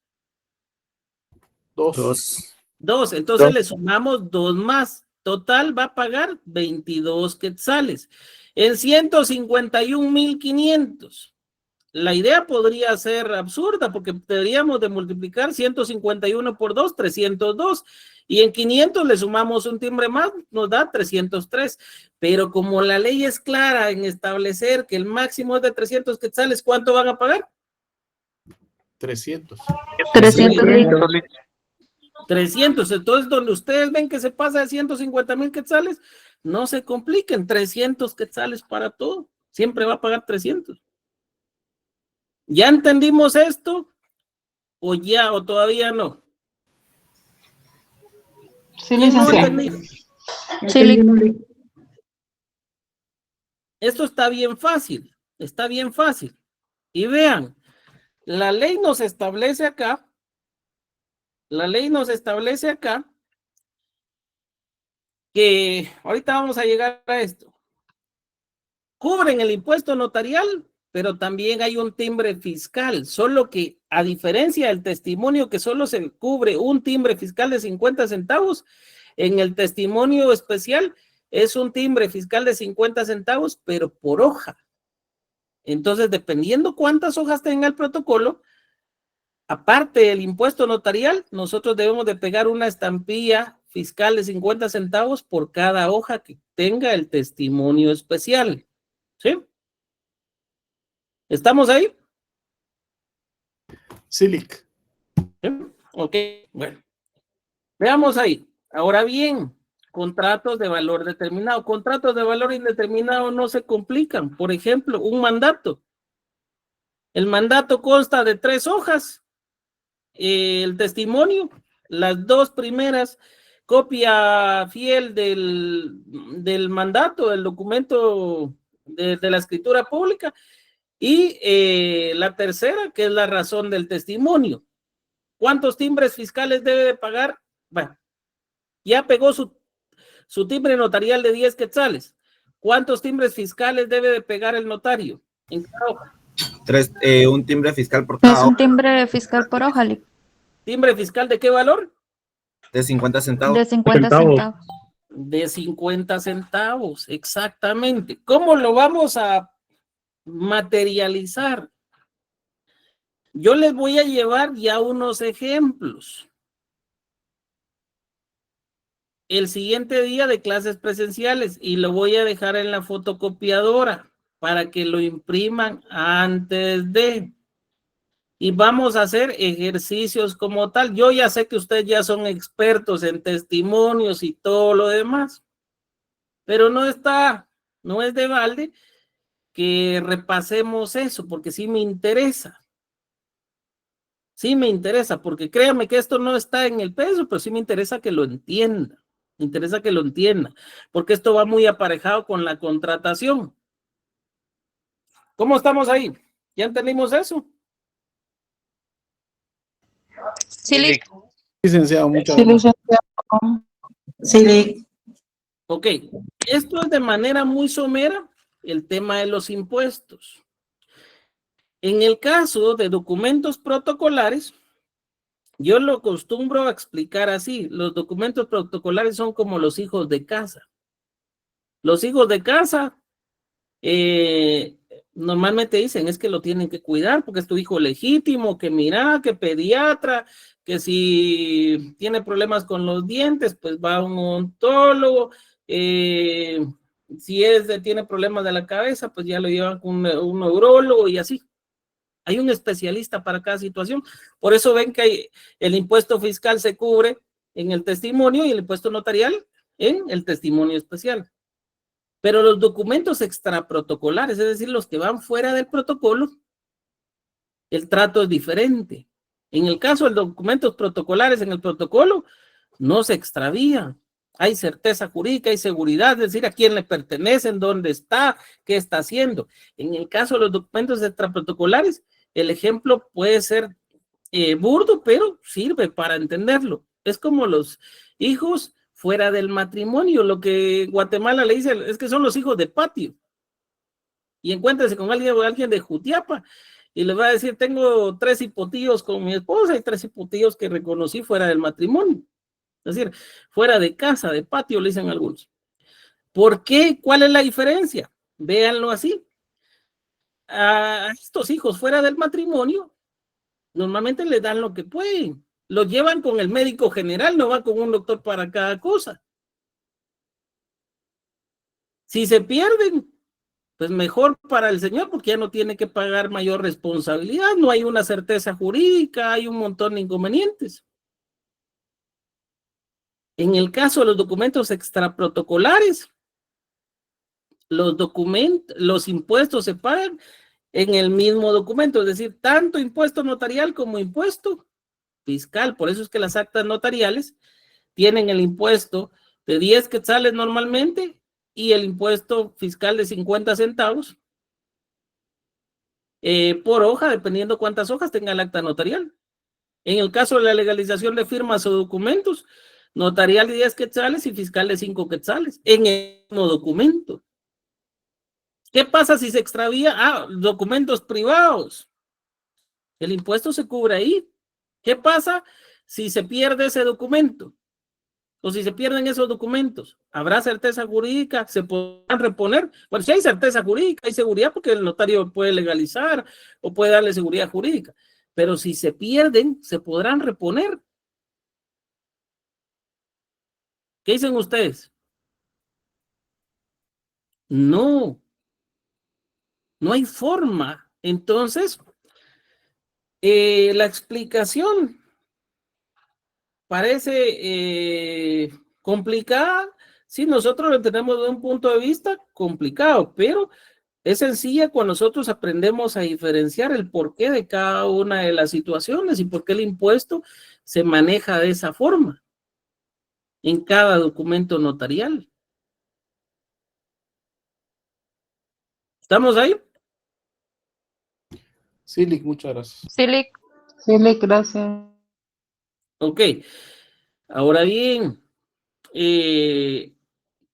2. 2, entonces le sumamos 2 más. Total va a pagar 22 quetzales. En 151,500. La idea podría ser absurda porque deberíamos de multiplicar 151 por 2, 302. Y en 500 le sumamos un timbre más, nos da 303. Pero como la ley es clara en establecer que el máximo es de 300 quetzales, ¿cuánto van a pagar? 300. 300 litros. 300. Entonces, donde ustedes ven que se pasa de 150,000 quetzales, no se compliquen. 300 quetzales para todo. Siempre va a pagar 300. ¿Ya entendimos esto? ¿O ya, o todavía no? Sí, ¿Quién no licenciado. entendió? Sí, Esto está bien fácil. Está bien fácil. Y vean, la ley nos establece acá. La ley nos establece acá que ahorita vamos a llegar a esto. Cubren el impuesto notarial, pero también hay un timbre fiscal, solo que a diferencia del testimonio que solo se cubre un timbre fiscal de 50 centavos, en el testimonio especial es un timbre fiscal de 50 centavos, pero por hoja. Entonces, dependiendo cuántas hojas tenga el protocolo, aparte del impuesto notarial, nosotros debemos de pegar una estampilla fiscal de 50 centavos por cada hoja que tenga el testimonio especial. ¿Sí? ¿Estamos ahí? Silic. ¿Sí? Ok, bueno. Veamos ahí. Ahora bien, contratos de valor determinado. Contratos de valor indeterminado no se complican. Por ejemplo, un mandato. El mandato consta de 3 hojas. El testimonio, las 2 primeras, copia fiel del mandato, del documento de la escritura pública, y la tercera, que es la razón del testimonio. ¿Cuántos timbres fiscales debe de pagar? Bueno, ya pegó su timbre notarial de 10 quetzales. ¿Cuántos timbres fiscales debe de pegar el notario en cada hoja? 3, un timbre fiscal por es cada un hoja timbre fiscal por hoja, ¿Timbre fiscal de qué valor? de 50 centavos. de 50 Centavos. centavos. De 50 centavos, exactamente. ¿Cómo lo vamos a materializar? Yo les voy a llevar ya unos ejemplos. El siguiente día de clases presenciales y lo voy a dejar en la fotocopiadora para que lo impriman antes de. Y vamos a hacer ejercicios como tal. Yo ya sé que ustedes ya son expertos en testimonios y todo lo demás, pero no es de balde que repasemos eso, porque sí me interesa. Sí me interesa, porque créanme que esto no está en el peso, pero sí me interesa que lo entienda. Me interesa que lo entienda, porque esto va muy aparejado con la contratación. ¿Cómo estamos ahí? ¿Ya entendimos eso? Sí, Licenciado, muchas sí, gracias. licenciado. Sí, Ok, esto es de manera muy somera, el tema de los impuestos. En el caso de documentos protocolares, yo lo acostumbro a explicar así. Los documentos protocolares son como los hijos de casa. Los hijos de casa normalmente dicen es que lo tienen que cuidar porque es tu hijo legítimo, que mira, que pediatra, que si tiene problemas con los dientes, pues va a un odontólogo. Si tiene problemas de la cabeza, pues ya lo llevan con un neurólogo y así. Hay un especialista para cada situación. Por eso ven que el impuesto fiscal se cubre en el testimonio y el impuesto notarial en el testimonio especial. Pero los documentos extraprotocolares, es decir, los que van fuera del protocolo, el trato es diferente. En el caso de los documentos protocolares en el protocolo, no se extravía. Hay certeza jurídica, hay seguridad, es decir, a quién le pertenecen, dónde está, qué está haciendo. En el caso de los documentos extraprotocolares, el ejemplo puede ser burdo, pero sirve para entenderlo. Es como los hijos fuera del matrimonio, lo que Guatemala le dice es que son los hijos de patio. Y encuéntrese con alguien de Jutiapa y le va a decir, tengo 3 hipotíos con mi esposa y 3 hipotíos que reconocí fuera del matrimonio. Es decir, fuera de casa, de patio, le dicen algunos. ¿Por qué? ¿Cuál es la diferencia? Véanlo así. A estos hijos fuera del matrimonio, normalmente les dan lo que pueden. Lo llevan con el médico general, no va con un doctor para cada cosa. Si se pierden, pues mejor para el señor, porque ya no tiene que pagar mayor responsabilidad, no hay una certeza jurídica, hay un montón de inconvenientes. En el caso de los documentos extraprotocolares, los impuestos se pagan en el mismo documento, es decir, tanto impuesto notarial como impuesto fiscal. Por eso es que las actas notariales tienen el impuesto de 10 quetzales normalmente y el impuesto fiscal de 50 centavos por hoja, dependiendo cuántas hojas tenga el acta notarial. En el caso de la legalización de firmas o documentos, notarial de 10 quetzales y fiscal de 5 quetzales en el mismo documento. ¿Qué pasa si se extravía? Documentos privados. El impuesto se cubre ahí. ¿Qué pasa si se pierde ese documento? O si se pierden esos documentos, ¿habrá certeza jurídica? ¿Se podrán reponer? Bueno, si hay certeza jurídica, hay seguridad porque el notario puede legalizar o puede darle seguridad jurídica. Pero si se pierden, ¿se podrán reponer? ¿Qué dicen ustedes? No, no hay forma. Entonces, la explicación parece complicada. Sí, nosotros lo entendemos de un punto de vista complicado, pero es sencilla cuando nosotros aprendemos a diferenciar el porqué de cada una de las situaciones y por qué el impuesto se maneja de esa forma en cada documento notarial. ¿Estamos ahí? Sí, Lick, muchas gracias. Silic. Silic, gracias. Ok. Ahora bien,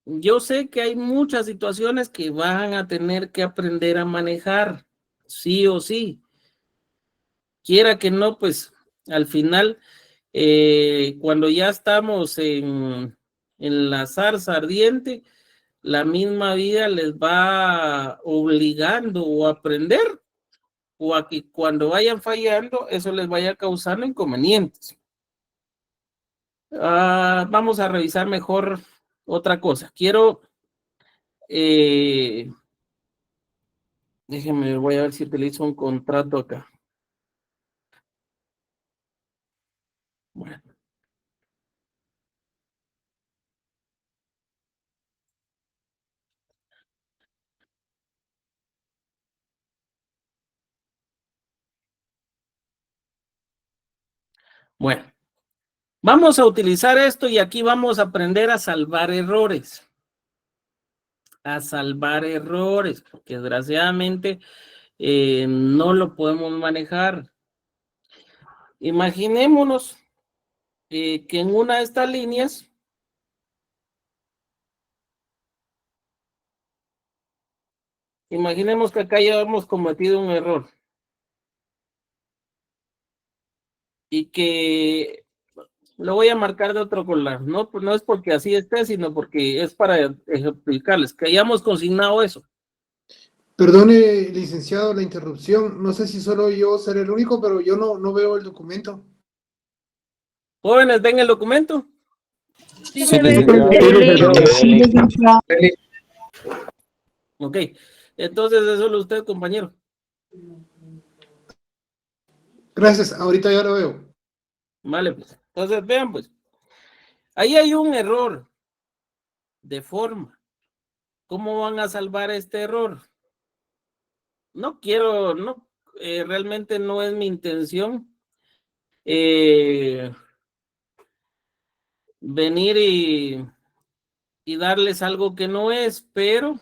yo sé que hay muchas situaciones que van a tener que aprender a manejar, sí o sí. Quiera que no, pues al final, cuando ya estamos en la zarza ardiente, la misma vida les va obligando o a aprender o a que cuando vayan fallando, eso les vaya causando inconvenientes. Vamos a revisar mejor otra cosa. Quiero, déjenme, voy a ver si utilizo un contrato acá. Bueno. Bueno, vamos a utilizar esto y aquí vamos a aprender a salvar errores. A salvar errores, porque desgraciadamente no lo podemos manejar. Imaginémonos que en una de estas líneas Imaginemos que acá ya hemos cometido un error. Y que lo voy a marcar de otro color. No, no es porque así esté, sino porque es para ejemplificarles, que hayamos consignado eso. Perdone, licenciado, la interrupción. No sé si solo yo seré el único, pero yo no veo el documento. Jóvenes, ¿ven el documento? Sí, licenciado. Ok, entonces eso es usted, compañero. Gracias, ahorita ya lo veo. Vale, pues. Entonces, vean, pues. Ahí hay un error de forma. ¿Cómo van a salvar este error? No quiero, no, realmente no es mi intención venir y darles algo que no es, pero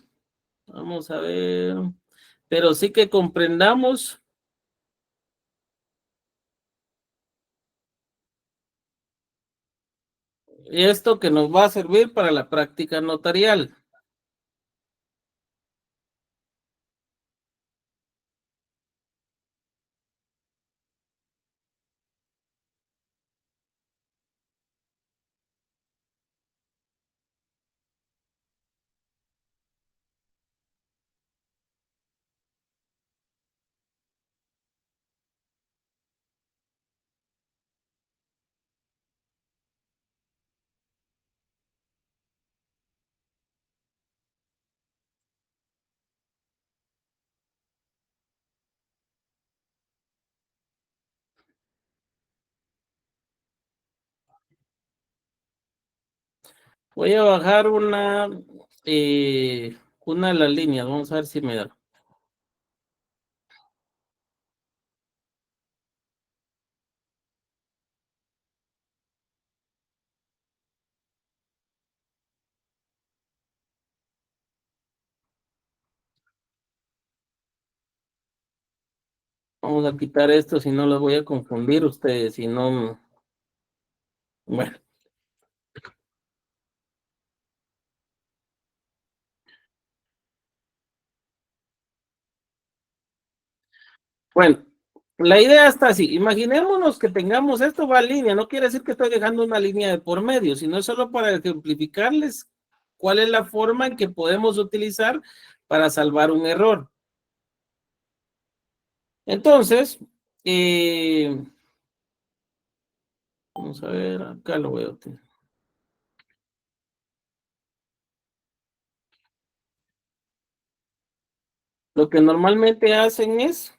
vamos a ver, pero sí que comprendamos esto que nos va a servir para la práctica notarial. Voy a bajar una de las líneas, vamos a ver si me da. Vamos a quitar esto, si no los voy a confundir ustedes, si no, bueno. Bueno, la idea está así. Imaginémonos que tengamos esto va en línea. No quiere decir que estoy dejando una línea de por medio, sino solo para ejemplificarles cuál es la forma en que podemos utilizar para salvar un error. Entonces, vamos a ver, acá lo veo. Lo que normalmente hacen es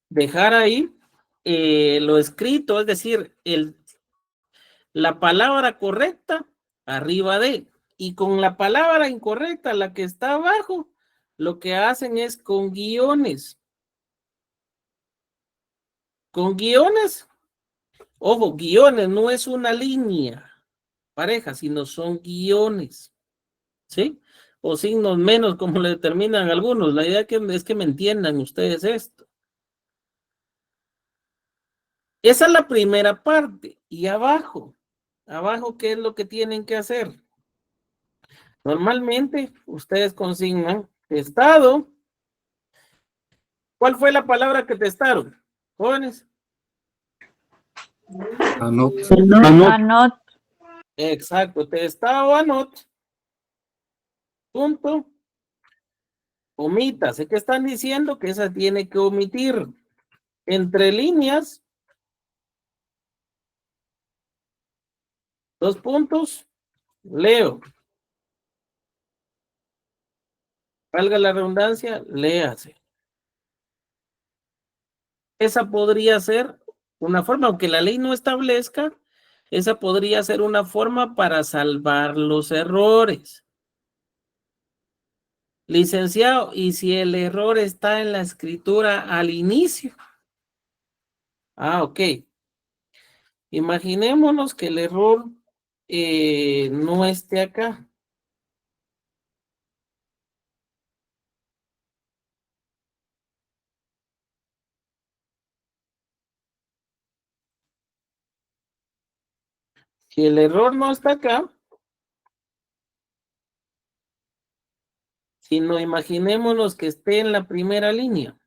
dejar ahí lo escrito, es decir, la palabra correcta arriba de, y con la palabra incorrecta, la que está abajo, lo que hacen es con guiones. Con guiones, ojo, guiones no es una línea pareja, sino son guiones, ¿sí? O signos menos, como le determinan algunos. La idea es que me entiendan ustedes esto. Esa es la primera parte. Y abajo, ¿qué es lo que tienen que hacer? Normalmente, ustedes consignan testado. ¿Cuál fue la palabra que testaron, jóvenes? Anot. Anot. Exacto, testado anot. Punto. Omita. Sé que están diciendo que esa tiene que omitir. Entre líneas. 2 puntos. Leo. Valga la redundancia, léase. Esa podría ser una forma, aunque la ley no establezca, esa podría ser una forma para salvar los errores. Licenciado, ¿y si el error está en la escritura al inicio? Ah, ok. Imaginémonos que el error no esté acá. Si el error no está acá, sino imaginémonos que esté en la primera línea.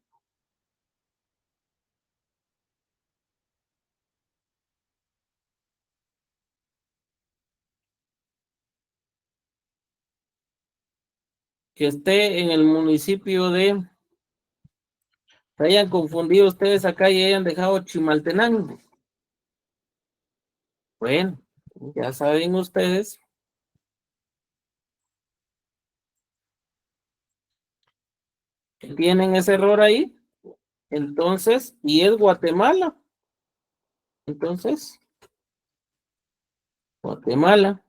Que esté en el municipio de... Se hayan confundido ustedes acá y hayan dejado Chimaltenango. Bueno, ya saben ustedes que tienen ese error ahí. Entonces, y es Guatemala. Entonces, Guatemala.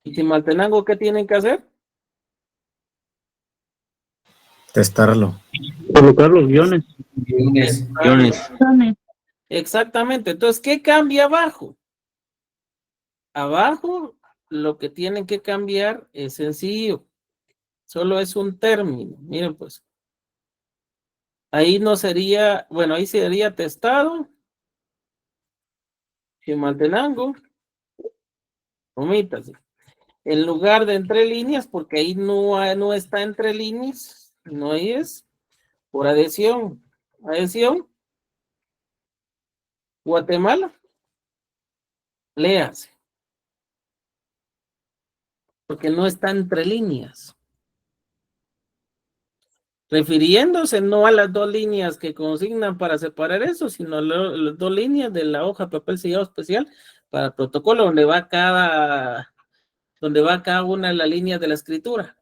¿Y Chimaltenango qué tienen que hacer? Testarlo. Colocar los guiones. Guiones. Exactamente. Entonces, ¿qué cambia abajo? Abajo, lo que tienen que cambiar es sencillo. Solo es un término. Miren, pues. Ahí no sería, bueno, ahí sería testado. Chimaltenango. Omítase. En lugar de entre líneas, porque ahí no está entre líneas, no ahí es. Por adhesión. Adhesión. Guatemala. Léase. Porque no está entre líneas. Refiriéndose no a las dos líneas que consignan para separar eso, sino a las dos líneas de la hoja de papel sellado especial para el protocolo, donde va cada una de las líneas de la escritura.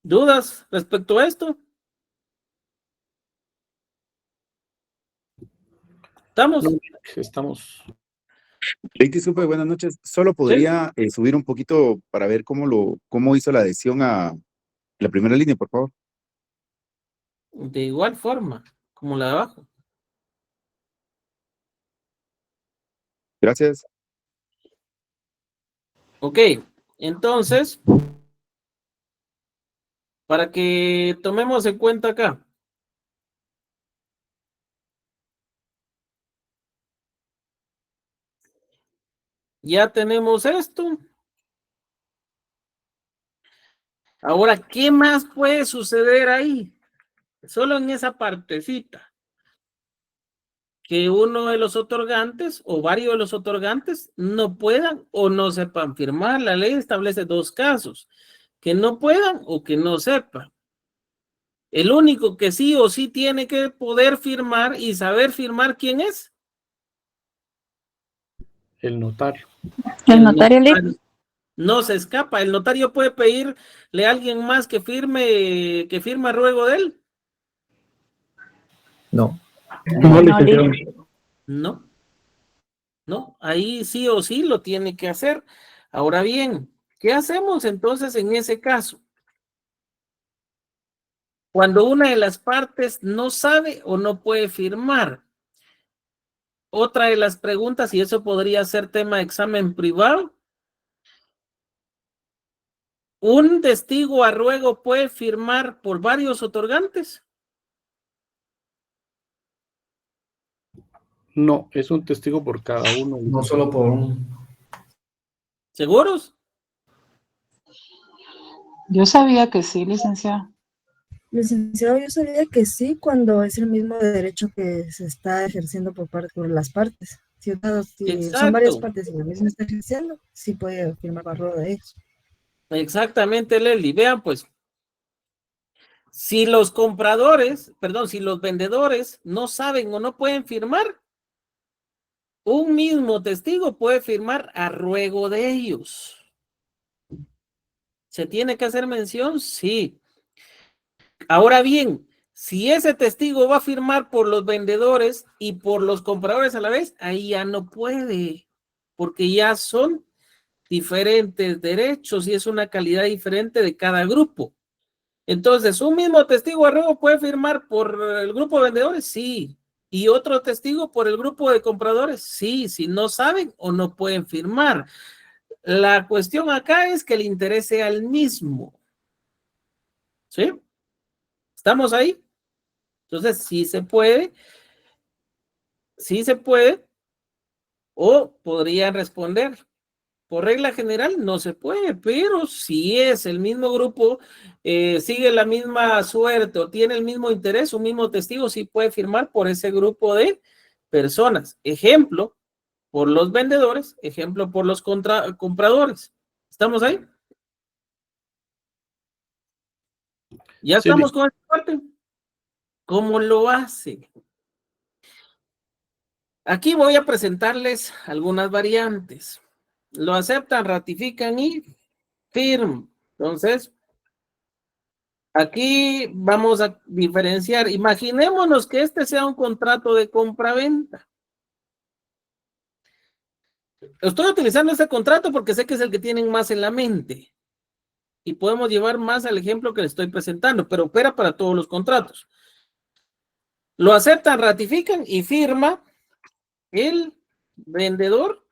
¿Dudas respecto a esto? ¿Estamos? Estamos. Disculpe, buenas noches. Solo podría subir un poquito para ver cómo hizo la adhesión a la primera línea, por favor. De igual forma, como la de abajo. Gracias. Ok, entonces, para que tomemos en cuenta acá. Ya tenemos esto. Ahora, ¿qué más puede suceder ahí? Solo en esa partecita. Que uno de los otorgantes o varios de los otorgantes no puedan o no sepan firmar. La ley establece dos casos. Que no puedan o que no sepan. El único que sí o sí tiene que poder firmar y saber firmar, ¿quién es? El notario. El notario. No se escapa. El notario puede pedirle a alguien más que firme a ruego de él. No. No, ahí sí o sí lo tiene que hacer. Ahora bien, ¿qué hacemos entonces en ese caso? Cuando una de las partes no sabe o no puede firmar. Otra de las preguntas, y eso podría ser tema de examen privado. ¿Un testigo a ruego puede firmar por varios otorgantes? No, es un testigo por cada uno. No solo por uno. ¿Seguros? Yo sabía que sí, licenciado. Licenciado, yo sabía que sí cuando es el mismo derecho que se está ejerciendo por las partes. Si son varias partes y la misma está ejerciendo, sí puede firmar barro de ellos. Exactamente, Leli. Vean pues, si los vendedores no saben o no pueden firmar, un mismo testigo puede firmar a ruego de ellos. ¿Se tiene que hacer mención? Sí. Ahora bien, si ese testigo va a firmar por los vendedores y por los compradores a la vez, ahí ya no puede, porque ya son diferentes derechos y es una calidad diferente de cada grupo. Entonces, un mismo testigo a ruego puede firmar por el grupo de vendedores, sí. Y otro testigo por el grupo de compradores, sí, si no saben o no pueden firmar. La cuestión acá es que el interés sea el mismo. ¿Sí? ¿Estamos ahí? Entonces, sí se puede, o podrían responder. Por regla general no se puede, pero si es el mismo grupo, sigue la misma suerte o tiene el mismo interés, un mismo testigo, sí puede firmar por ese grupo de personas. Ejemplo, por los vendedores, ejemplo, por los compradores. ¿Estamos ahí? Ya Sí, estamos con esta parte. ¿Cómo lo hace? Aquí voy a presentarles algunas variantes. Lo aceptan, ratifican y firman. Entonces, aquí vamos a diferenciar. Imaginémonos que este sea un contrato de compra-venta. Estoy utilizando este contrato porque sé que es el que tienen más en la mente. Y podemos llevar más al ejemplo que les estoy presentando, pero opera para todos los contratos. Lo aceptan, ratifican y firma el vendedor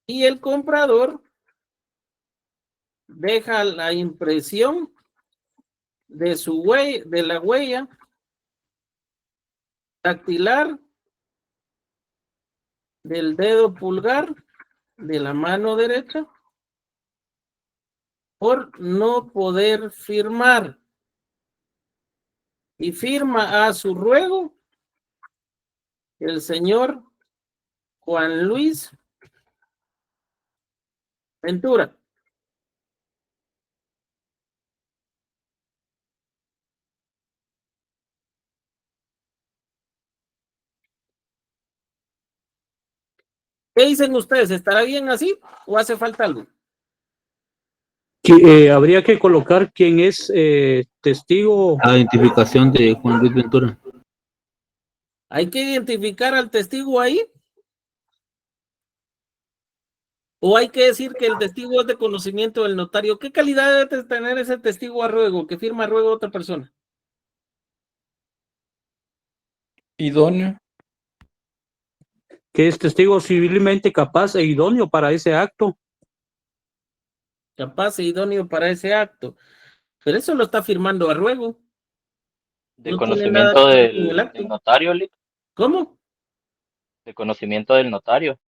y el comprador deja la impresión de su huella, de la huella dactilar del dedo pulgar de la mano derecha por no poder firmar, y firma a su ruego el señor Juan Luis Ventura. ¿Qué dicen ustedes? ¿Estará bien así o hace falta algo? Habría que colocar quién es testigo. La identificación de Juan Luis Ventura. ¿Hay que identificar al testigo ahí? ¿O hay que decir que el testigo es de conocimiento del notario? ¿Qué calidad debe tener ese testigo a ruego, que firma a ruego a otra persona? Idóneo. Que es testigo civilmente capaz e idóneo para ese acto. Capaz e idóneo para ese acto. Pero eso lo está firmando a ruego. De No tiene nada que conocimiento ver con el acto. del notario, Lick. ¿Cómo? De conocimiento del notario.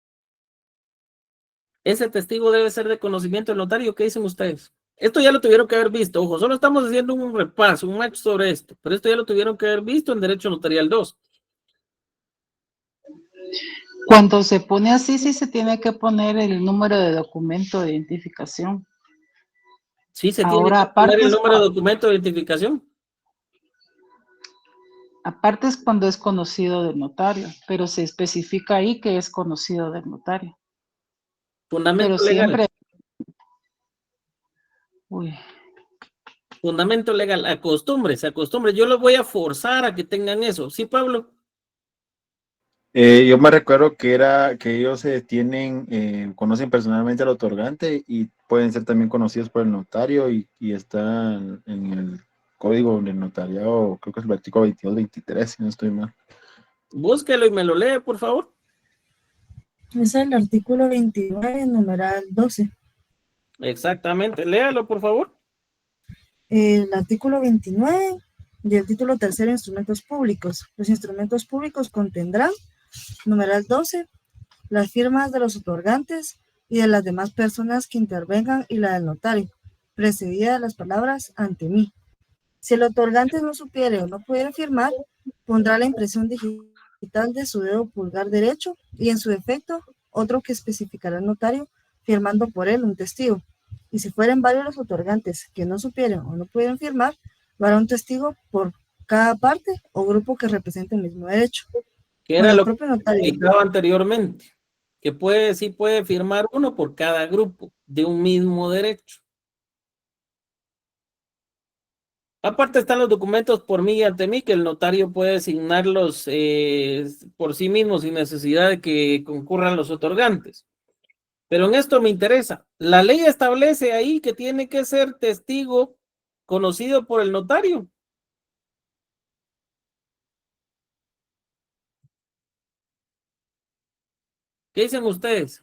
Ese testigo debe ser de conocimiento del notario. ¿Qué dicen ustedes? Esto ya lo tuvieron que haber visto. Ojo, solo estamos haciendo un repaso, un match sobre esto. Pero esto ya lo tuvieron que haber visto en Derecho Notarial 2. Cuando se pone así, sí se tiene que poner el número de documento de identificación. Sí, se tiene Ahora, que poner aparte el es, número de documento de identificación. aparte es cuando es conocido del notario, pero se especifica ahí que es conocido del notario. Fundamento Pero legal. siempre... Uy. Fundamento legal. Se acostumbre. Yo los voy a forzar a que tengan eso. ¿Sí, Pablo? Yo me recuerdo que ellos conocen personalmente al otorgante y pueden ser también conocidos por el notario y están en el código del notariado, creo que es el artículo 22-23, si no estoy mal. Búsquelo y me lo lee, por favor. Es el artículo 29, numeral 12. Exactamente. Léalo, por favor. El artículo 29 y el título tercero, instrumentos públicos. Los instrumentos públicos contendrán, numeral 12, las firmas de los otorgantes y de las demás personas que intervengan y la del notario, precedida de las palabras ante mí. Si el otorgante no supiere o no pudiera firmar, pondrá la impresión digital de su dedo pulgar derecho y en su defecto otro que especificará el notario, firmando por él un testigo. Y si fueren varios los otorgantes que no supieran o no pudieran firmar, lo hará un testigo por cada parte o grupo que represente el mismo derecho. Que era lo que explicaba anteriormente, que sí puede firmar uno por cada grupo de un mismo derecho. Aparte están los documentos por mí y ante mí, que el notario puede asignarlos por sí mismo sin necesidad de que concurran los otorgantes. Pero en esto me interesa. La ley establece ahí que tiene que ser testigo conocido por el notario. ¿Qué dicen ustedes?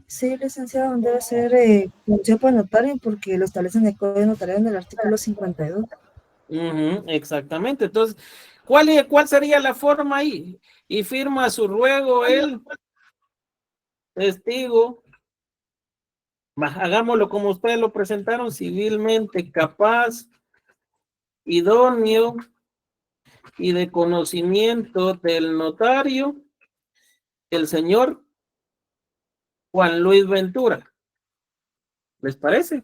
Sí, licenciado, debe ser función por notario porque lo establece en el Código Notarial en el artículo 52. Exactamente. Entonces, ¿cuál sería la forma ahí? Y firma su ruego el testigo. Hagámoslo como ustedes lo presentaron, civilmente capaz, idóneo y de conocimiento del notario, el señor Juan Luis Ventura. ¿Les parece?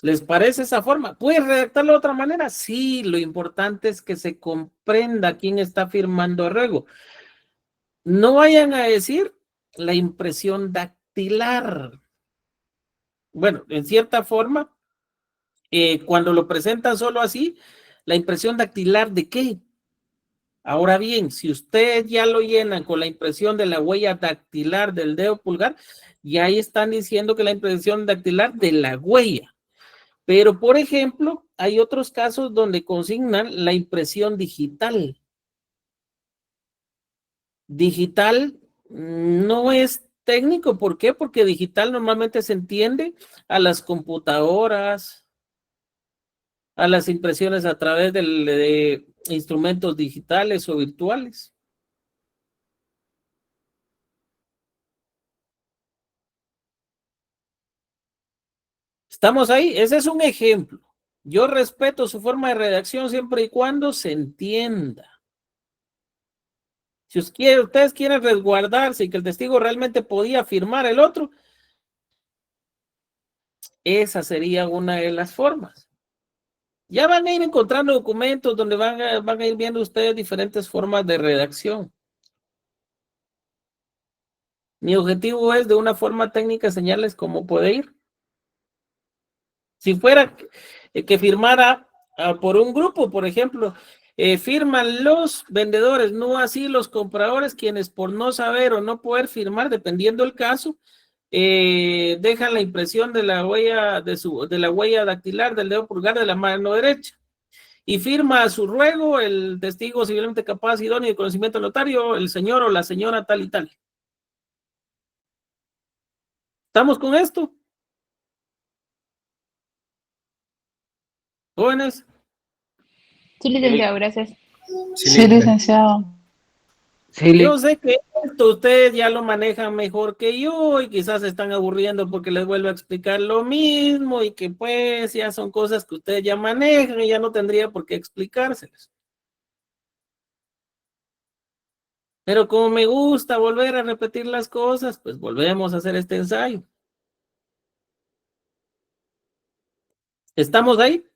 ¿Les parece esa forma? ¿Puedes redactarlo de otra manera? Sí, lo importante es que se comprenda quién está firmando el ruego. No vayan a decir la impresión dactilar. Bueno, en cierta forma, cuando lo presentan solo así, la impresión dactilar ¿de qué? Ahora bien, si ustedes ya lo llenan con la impresión de la huella dactilar del dedo pulgar, ya ahí están diciendo que la impresión dactilar de la huella. Pero, por ejemplo, hay otros casos donde consignan la impresión digital. Digital no es técnico, ¿por qué? Porque digital normalmente se entiende a las computadoras, a las impresiones a través de instrumentos digitales o virtuales. Estamos ahí, ese es un ejemplo. Yo respeto su forma de redacción siempre y cuando se entienda. Si ustedes quieren resguardarse y que el testigo realmente podía firmar el otro, esa sería una de las formas. Ya van a ir encontrando documentos donde van a ir viendo ustedes diferentes formas de redacción. Mi objetivo es de una forma técnica enseñarles cómo puede ir. Si fuera que firmara por un grupo, por ejemplo, firman los vendedores, no así los compradores, quienes por no saber o no poder firmar, dependiendo del caso, dejan la impresión de la huella de la huella dactilar del dedo pulgar de la mano derecha. Y firma a su ruego el testigo civilmente capaz, idóneo y de conocimiento notario, el señor o la señora tal y tal. ¿Estamos con esto? Jóvenes. Sí, licenciado, gracias. Sí, licenciado. Yo sé que esto ustedes ya lo manejan mejor que yo y quizás se están aburriendo porque les vuelvo a explicar lo mismo y que pues ya son cosas que ustedes ya manejan y ya no tendría por qué explicárselas. Pero como me gusta volver a repetir las cosas, pues volvemos a hacer este ensayo. ¿Estamos ahí?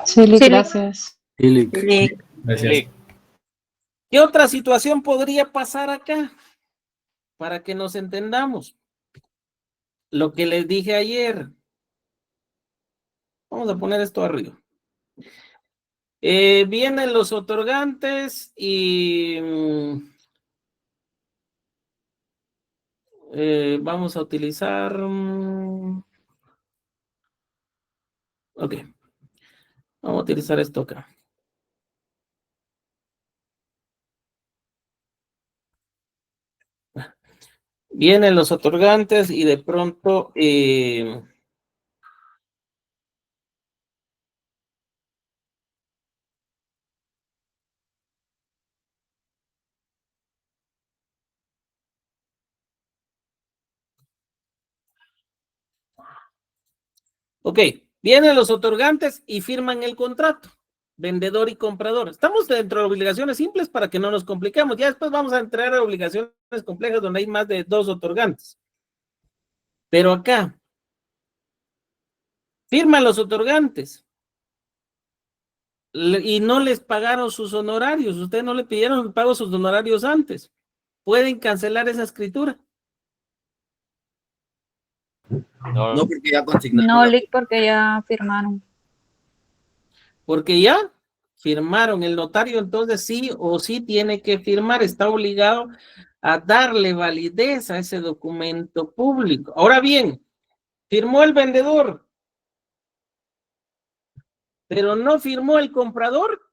Sí, gracias. Gracias. ¿Qué otra situación podría pasar acá? Para que nos entendamos. Lo que les dije ayer. Vamos a poner esto arriba. Vienen los otorgantes y vamos a utilizar... ok. Vamos a utilizar esto acá. Vienen los otorgantes y de pronto... ok, vienen los otorgantes y firman el contrato, vendedor y comprador. Estamos dentro de obligaciones simples para que no nos compliquemos. Ya después vamos a entrar a obligaciones complejas donde hay más de 2 otorgantes. Pero acá, firman los otorgantes y no les pagaron sus honorarios. Ustedes no le pidieron el pago de sus honorarios antes. ¿Pueden cancelar esa escritura? No, porque ya consignaron. No, Lick, porque ya firmaron. Porque ya firmaron. El notario entonces sí o sí tiene que firmar. Está obligado a darle validez a ese documento público. Ahora bien, firmó el vendedor, pero no firmó el comprador.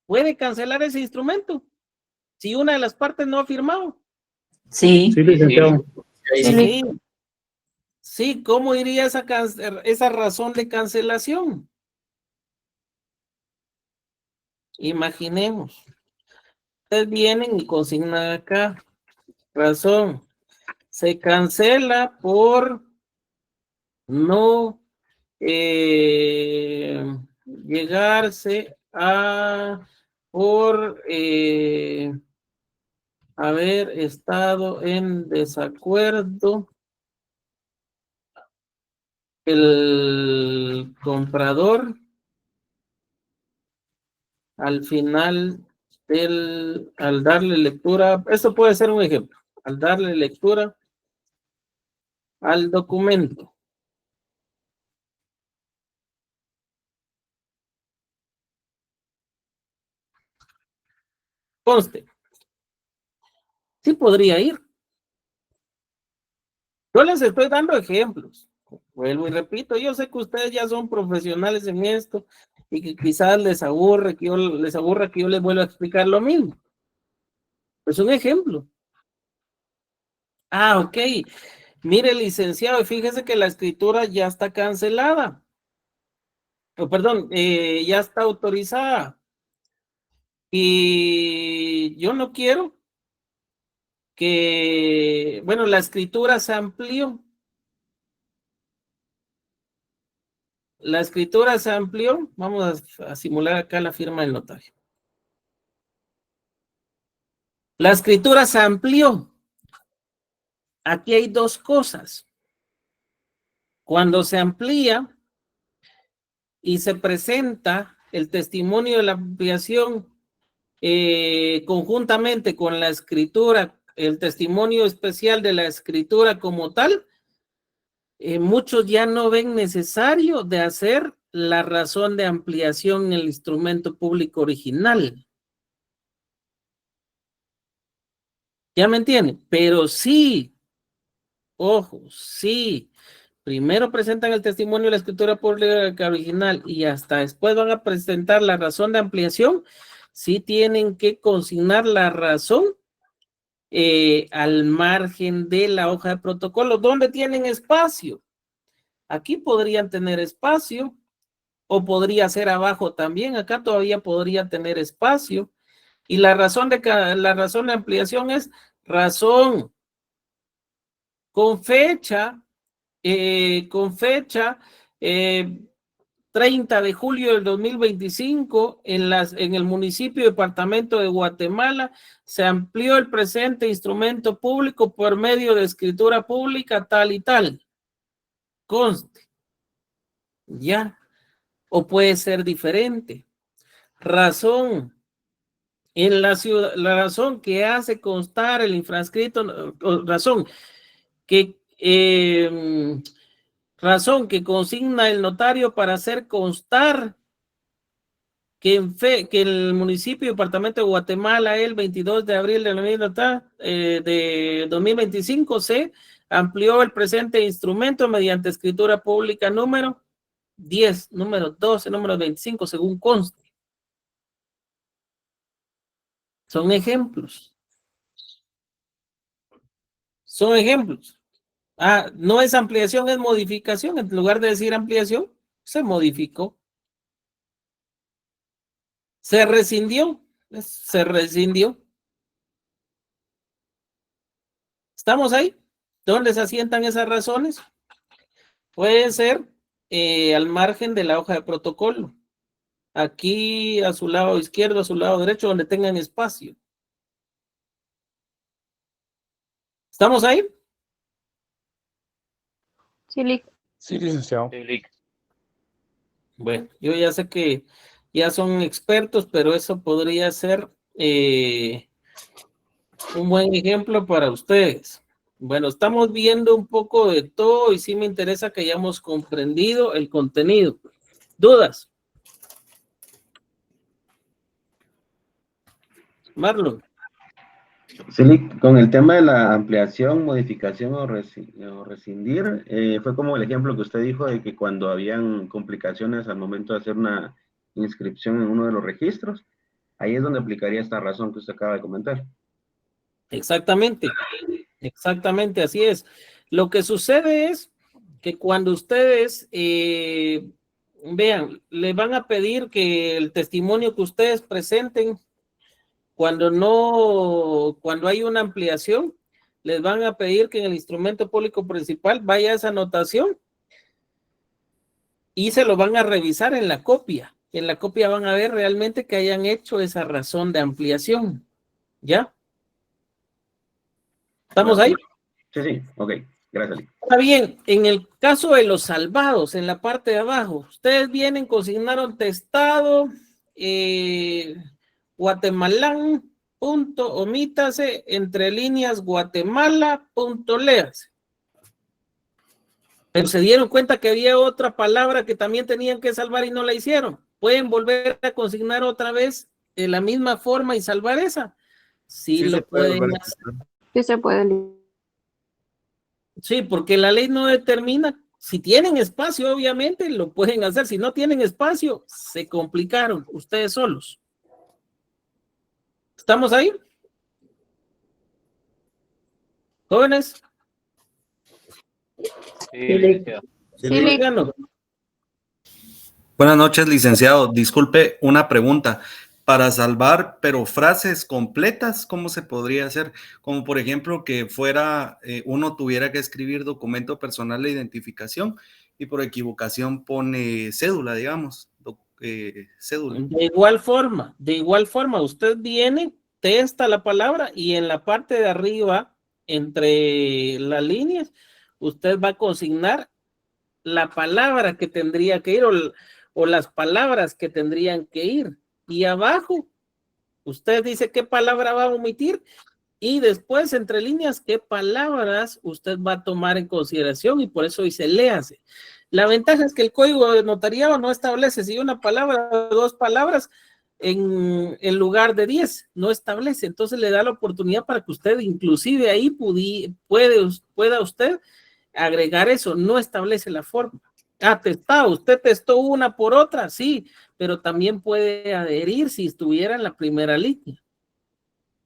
¿Puede cancelar ese instrumento si una de las partes no ha firmado? Sí. Sí, licenciado. Sí. Sí, ¿cómo iría esa razón de cancelación? Imaginemos. Ustedes vienen y consignan acá. Razón. Se cancela por no llegarse a por haber estado en desacuerdo el comprador al final al darle lectura, esto puede ser un ejemplo, al darle lectura al documento. Conste, sí podría ir. Yo les estoy dando ejemplos. Vuelvo y repito, yo sé que ustedes ya son profesionales en esto y que quizás les aburre que yo les vuelva a explicar lo mismo. Es un ejemplo. Ah, ok. Mire, licenciado, fíjese que la escritura ya está cancelada. Oh, perdón, ya está autorizada. Y yo no quiero que, bueno, la escritura se amplió. La escritura se amplió. Vamos a simular acá la firma del notario. La escritura se amplió. Aquí hay dos cosas. Cuando se amplía y se presenta el testimonio de la ampliación conjuntamente con la escritura, el testimonio especial de la escritura como tal, muchos ya no ven necesario de hacer la razón de ampliación en el instrumento público original. ¿Ya me entienden? Pero sí, ojo, sí, primero presentan el testimonio de la escritura pública original y hasta después van a presentar la razón de ampliación, sí tienen que consignar la razón al margen de la hoja de protocolo, donde tienen espacio. Aquí podrían tener espacio, o podría ser abajo también, acá todavía podría tener espacio, y la razón de ampliación es razón con fecha 30 de julio del 2025 en el municipio y departamento de Guatemala se amplió el presente instrumento público por medio de escritura pública tal y tal. Conste. Ya. O puede ser diferente. Razón. En la ciudad, la razón que hace constar el infrascrito, razón que consigna el notario para hacer constar que el municipio y departamento de Guatemala el 22 de abril de 2025 se amplió el presente instrumento mediante escritura pública número 10, número 12, número 25, según conste. Son ejemplos. Son ejemplos. Ah, no es ampliación, es modificación. En lugar de decir ampliación, se modificó. Se rescindió. Se rescindió. ¿Estamos ahí? ¿Dónde se asientan esas razones? Puede ser al margen de la hoja de protocolo. Aquí a su lado izquierdo, a su lado derecho, donde tengan espacio. ¿Estamos ahí? Sí, Sí, licenciado. Bueno, yo ya sé que ya son expertos, pero eso podría ser un buen ejemplo para ustedes. Bueno, estamos viendo un poco de todo y sí me interesa que hayamos comprendido el contenido. ¿Dudas? Marlon. Sí, con el tema de la ampliación, modificación o rescindir, fue como el ejemplo que usted dijo de que cuando habían complicaciones al momento de hacer una inscripción en uno de los registros, ahí es donde aplicaría esta razón que usted acaba de comentar. Exactamente, exactamente, así es. Lo que sucede es que cuando ustedes vean, le van a pedir que el testimonio que ustedes presenten, cuando hay una ampliación, les van a pedir que en el instrumento público principal vaya esa anotación y se lo van a revisar en la copia. En la copia van a ver realmente que hayan hecho esa razón de ampliación. ¿Ya? ¿Estamos ahí? Sí, sí, ok, gracias. Está bien, en el caso de los salvados, en la parte de abajo, ustedes vienen, consignaron testado, Guatemalán, punto, omítase, entre líneas, Guatemala, punto, léase. Pero se dieron cuenta que había otra palabra que también tenían que salvar y no la hicieron. ¿Pueden volver a consignar otra vez de la misma forma y salvar esa? Sí, lo pueden hacer. Sí se puede. Sí, porque la ley no determina. Si tienen espacio, obviamente lo pueden hacer. Si no tienen espacio, se complicaron ustedes solos. ¿Estamos ahí? ¿Jóvenes? Buenas noches, licenciado. Disculpe, una pregunta. Para salvar, pero frases completas, ¿cómo se podría hacer? Como por ejemplo que fuera, uno tuviera que escribir documento personal de identificación y por equivocación pone cédula, digamos, cédula. De igual forma, usted viene, testa la palabra y en la parte de arriba, entre las líneas, usted va a consignar la palabra que tendría que ir o las palabras que tendrían que ir. Y abajo, usted dice qué palabra va a omitir y después, entre líneas, qué palabras usted va a tomar en consideración y por eso dice léase. La ventaja es que el código de notariado no establece si una palabra o dos palabras en lugar de 10, no establece. Entonces le da la oportunidad para que usted inclusive ahí pueda usted agregar eso, no establece la forma. Testado, usted testó una por otra, sí, pero también puede adherir si estuviera en la primera línea.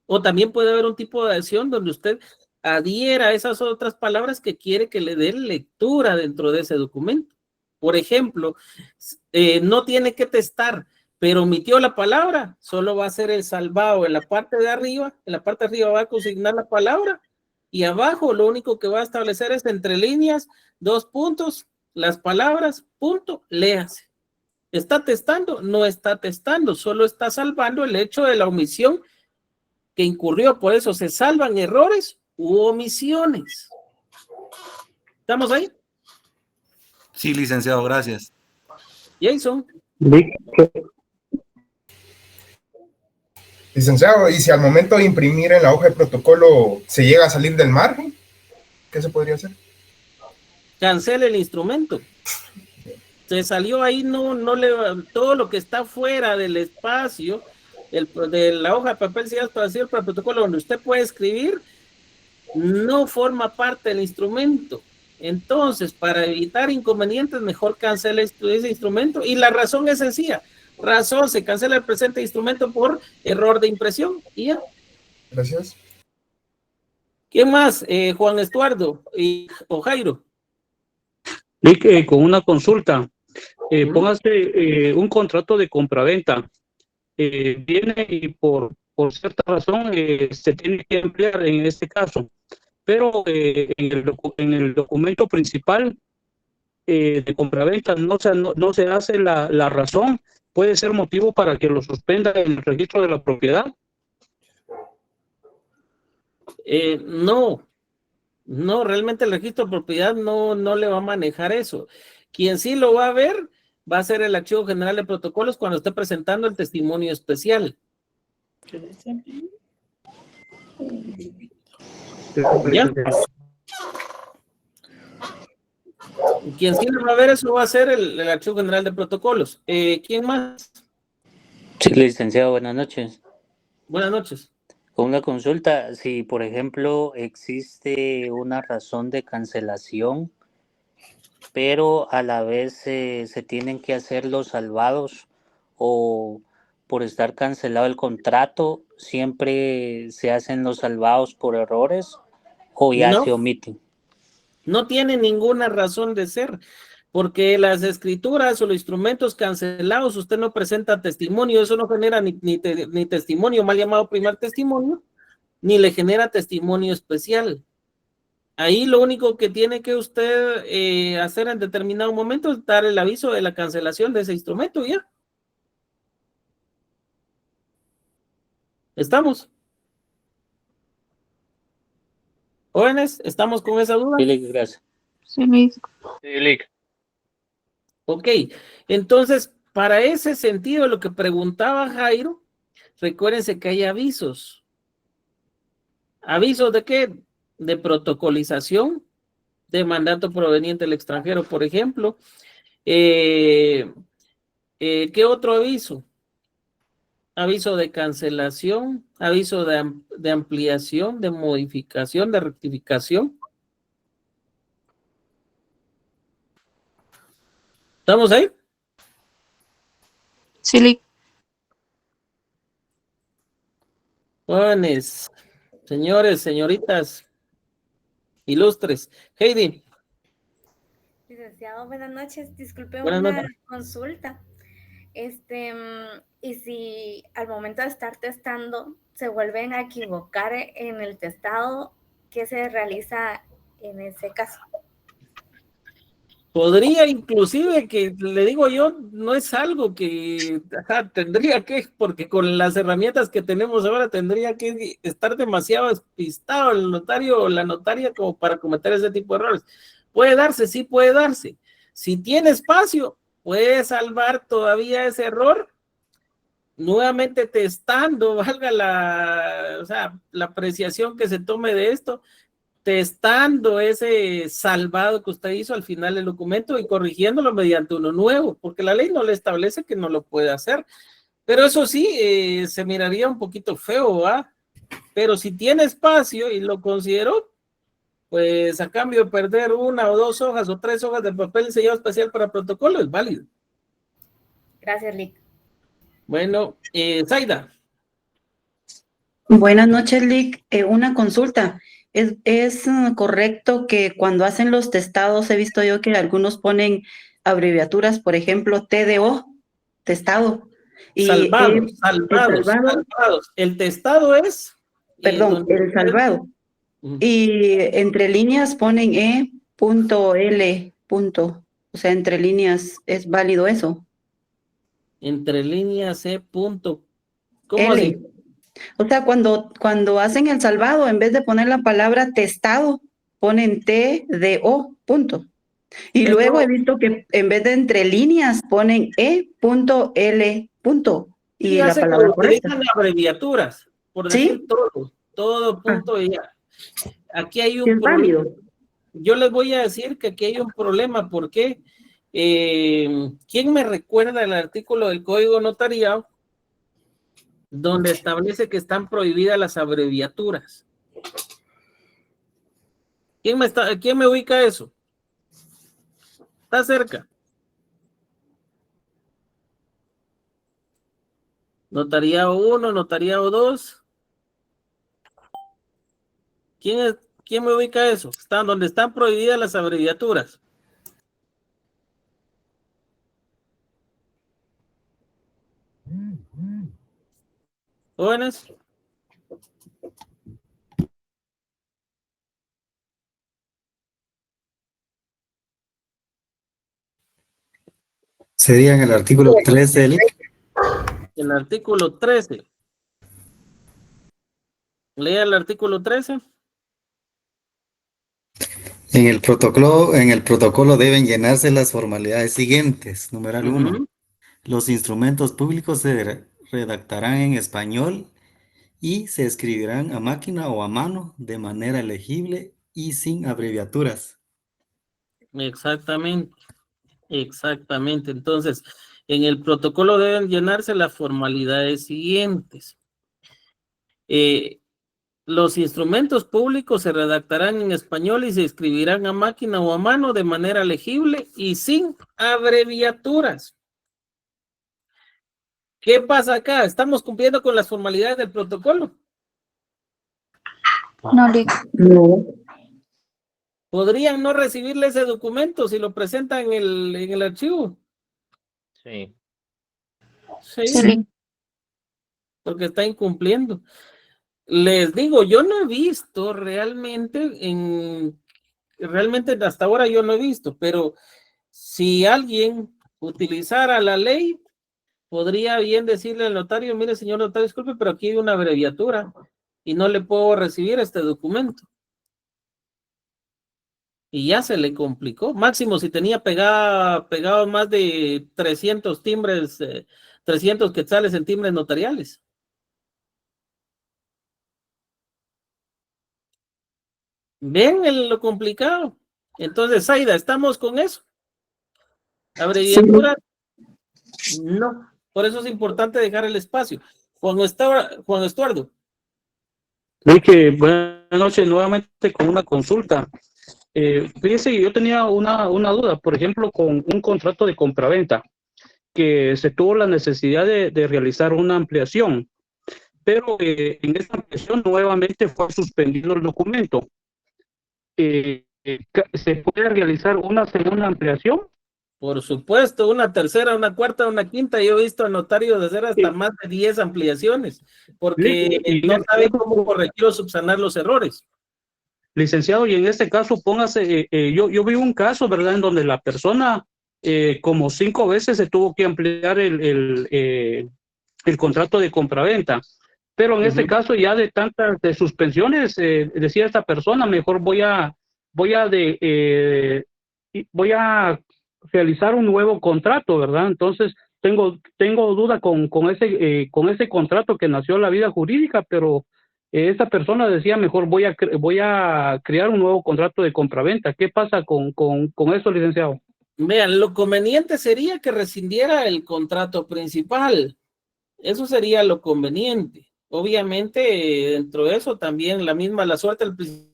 O también puede haber un tipo de adhesión donde usted adhiera a esas otras palabras que quiere que le den lectura dentro de ese documento. Por ejemplo, no tiene que testar, pero omitió la palabra, solo va a ser el salvado en la parte de arriba, va a consignar la palabra y abajo lo único que va a establecer es entre líneas, 2 puntos, las palabras, punto, léase. ¿Está testando? No está testando, solo está salvando el hecho de la omisión que incurrió. Por eso se salvan errores u omisiones. ¿Estamos ahí? Sí, licenciado, gracias. Jason. Licenciado, ¿y si al momento de imprimir en la hoja de protocolo se llega a salir del margen? ¿Qué se podría hacer? Cancele el instrumento. Se salió ahí, todo lo que está fuera del espacio de la hoja de papel para el protocolo donde usted puede escribir, no forma parte del instrumento. Entonces, para evitar inconvenientes, mejor cancele ese instrumento. Y la razón es sencilla. Se cancela el presente instrumento por error de impresión. Y ya. Gracias. ¿Quién más? Juan Estuardo o Jairo. Con una consulta. Póngase un contrato de compraventa. Viene y por cierta razón se tiene que emplear en este caso. Pero en el documento principal de compraventa no se hace la razón. ¿Puede ser motivo para que lo suspenda en el registro de la propiedad? No, realmente el registro de propiedad no le va a manejar eso. Quien sí lo va a ver va a ser el Archivo General de Protocolos cuando esté presentando el testimonio especial. ¿Ya? Quien sí lo va a ver eso va a ser el Archivo General de Protocolos. ¿Quién más? Sí, licenciado, buenas noches. Buenas noches. Con una consulta, si por ejemplo existe una razón de cancelación, pero a la vez se tienen que hacer los salvados, o por estar cancelado el contrato, siempre se hacen los salvados por errores o ya No. se omiten? No tiene ninguna razón de ser, porque las escrituras o los instrumentos cancelados, usted no presenta testimonio, eso no genera ni testimonio, mal llamado primer testimonio, ni le genera testimonio especial. Ahí lo único que tiene que usted hacer en determinado momento es dar el aviso de la cancelación de ese instrumento, ya. ¿Estamos? Jóvenes, ¿estamos con esa duda? Sí, gracias. Sí, Luis. Sí, Lick. Ok, entonces, para ese sentido, lo que preguntaba Jairo, recuérdense que hay avisos. ¿Avisos de qué? De protocolización, de mandato proveniente del extranjero, por ejemplo. ¿Qué otro aviso? Aviso de cancelación, aviso de ampliación, de modificación, de rectificación. ¿Estamos ahí? Sí, Luis. Jóvenes, señores, señoritas, ilustres. Heidi. Licenciado, buenas noches. Disculpe Buenas una noches. consulta. Y si al momento de estar testando se vuelven a equivocar en el testado, ¿qué se realiza en ese caso? Podría inclusive, que le digo yo, no es algo que tendría que, porque con las herramientas que tenemos ahora tendría que estar demasiado despistado el notario o la notaria como para cometer ese tipo de errores. Puede darse, sí puede darse. Si tiene espacio, puede salvar todavía ese error, nuevamente testando, valga la apreciación que se tome de esto, testando ese salvado que usted hizo al final del documento y corrigiéndolo mediante uno nuevo, porque la ley no le establece que no lo puede hacer. Pero eso sí, se miraría un poquito feo, ¿va? Pero si tiene espacio y lo consideró, pues a cambio de perder 1 o 2 hojas o 3 hojas de papel sellado especial para protocolo, es válido. Gracias, Lick. Bueno, Zaida. Buenas noches, Lick. Una consulta. ¿Es correcto que cuando hacen los testados, he visto yo que algunos ponen abreviaturas, por ejemplo, TDO, testado? Y Salvados. El testado es... Perdón, el salvado. Y entre líneas ponen E.L. O sea, entre líneas, ¿es válido eso? Entre líneas ¿Cómo así? O sea, cuando hacen el salvado, en vez de poner la palabra testado, ponen TDO, punto. Y luego he visto que en vez de entre líneas ponen E.L. Y la palabra correcta. Utilizan abreviaturas, por decir todo punto y ya. Aquí hay un problema. Yo les voy a decir que aquí hay un problema, porque ¿quién me recuerda el artículo del Código Notariado donde establece que están prohibidas las abreviaturas? ¿Quién me ubica eso? Está cerca. Notariado 1, notariado 2. ¿Quién me ubica eso? Están donde están prohibidas las abreviaturas. Jóvenes. Sería en el artículo 13. El artículo 13. Lea el artículo 13. En el protocolo deben llenarse las formalidades siguientes. Numeral 1. Los instrumentos públicos se redactarán en español y se escribirán a máquina o a mano de manera legible y sin abreviaturas. Exactamente. Entonces, en el protocolo deben llenarse las formalidades siguientes. Los instrumentos públicos se redactarán en español y se escribirán a máquina o a mano de manera legible y sin abreviaturas. ¿Qué pasa acá? ¿Estamos cumpliendo con las formalidades del protocolo? No, Lick. No. ¿Podrían no recibirle ese documento si lo presentan en el archivo? Sí. Sí, Sí, Lick. porque está incumpliendo. Les digo, yo no he visto realmente hasta ahora yo no he visto, pero si alguien utilizara la ley, podría bien decirle al notario, mire señor notario, disculpe, pero aquí hay una abreviatura y no le puedo recibir este documento. Y ya se le complicó. Máximo si tenía pegado más de 300 timbres, 300 quetzales en timbres notariales. ¿Ven lo complicado? Entonces, Zaida, ¿estamos con eso? Abreviatura, no. Por eso es importante dejar el espacio. Juan Estuardo. Ricky, buenas noches nuevamente con una consulta. Fíjese, yo tenía una duda, por ejemplo, con un contrato de compraventa, que se tuvo la necesidad de realizar una ampliación, pero en esta ampliación nuevamente fue suspendido el documento. ¿Se puede realizar una segunda ampliación? Por supuesto, una tercera, una cuarta, una quinta. Yo he visto a notarios hacer hasta más de 10 ampliaciones, porque no saben cómo corregir o subsanar los errores. Licenciado, y en este caso, póngase, yo vi un caso, ¿verdad?, en donde la persona como 5 veces se tuvo que ampliar el contrato de compraventa. Pero en este caso, ya de tantas suspensiones, decía esta persona, mejor voy a realizar un nuevo contrato, ¿verdad? Entonces, tengo duda con ese contrato que nació en la vida jurídica, pero esta persona decía, mejor voy a crear un nuevo contrato de compraventa. ¿Qué pasa con eso, licenciado? Vean, lo conveniente sería que rescindiera el contrato principal. Eso sería lo conveniente. Obviamente, dentro de eso también la suerte al principio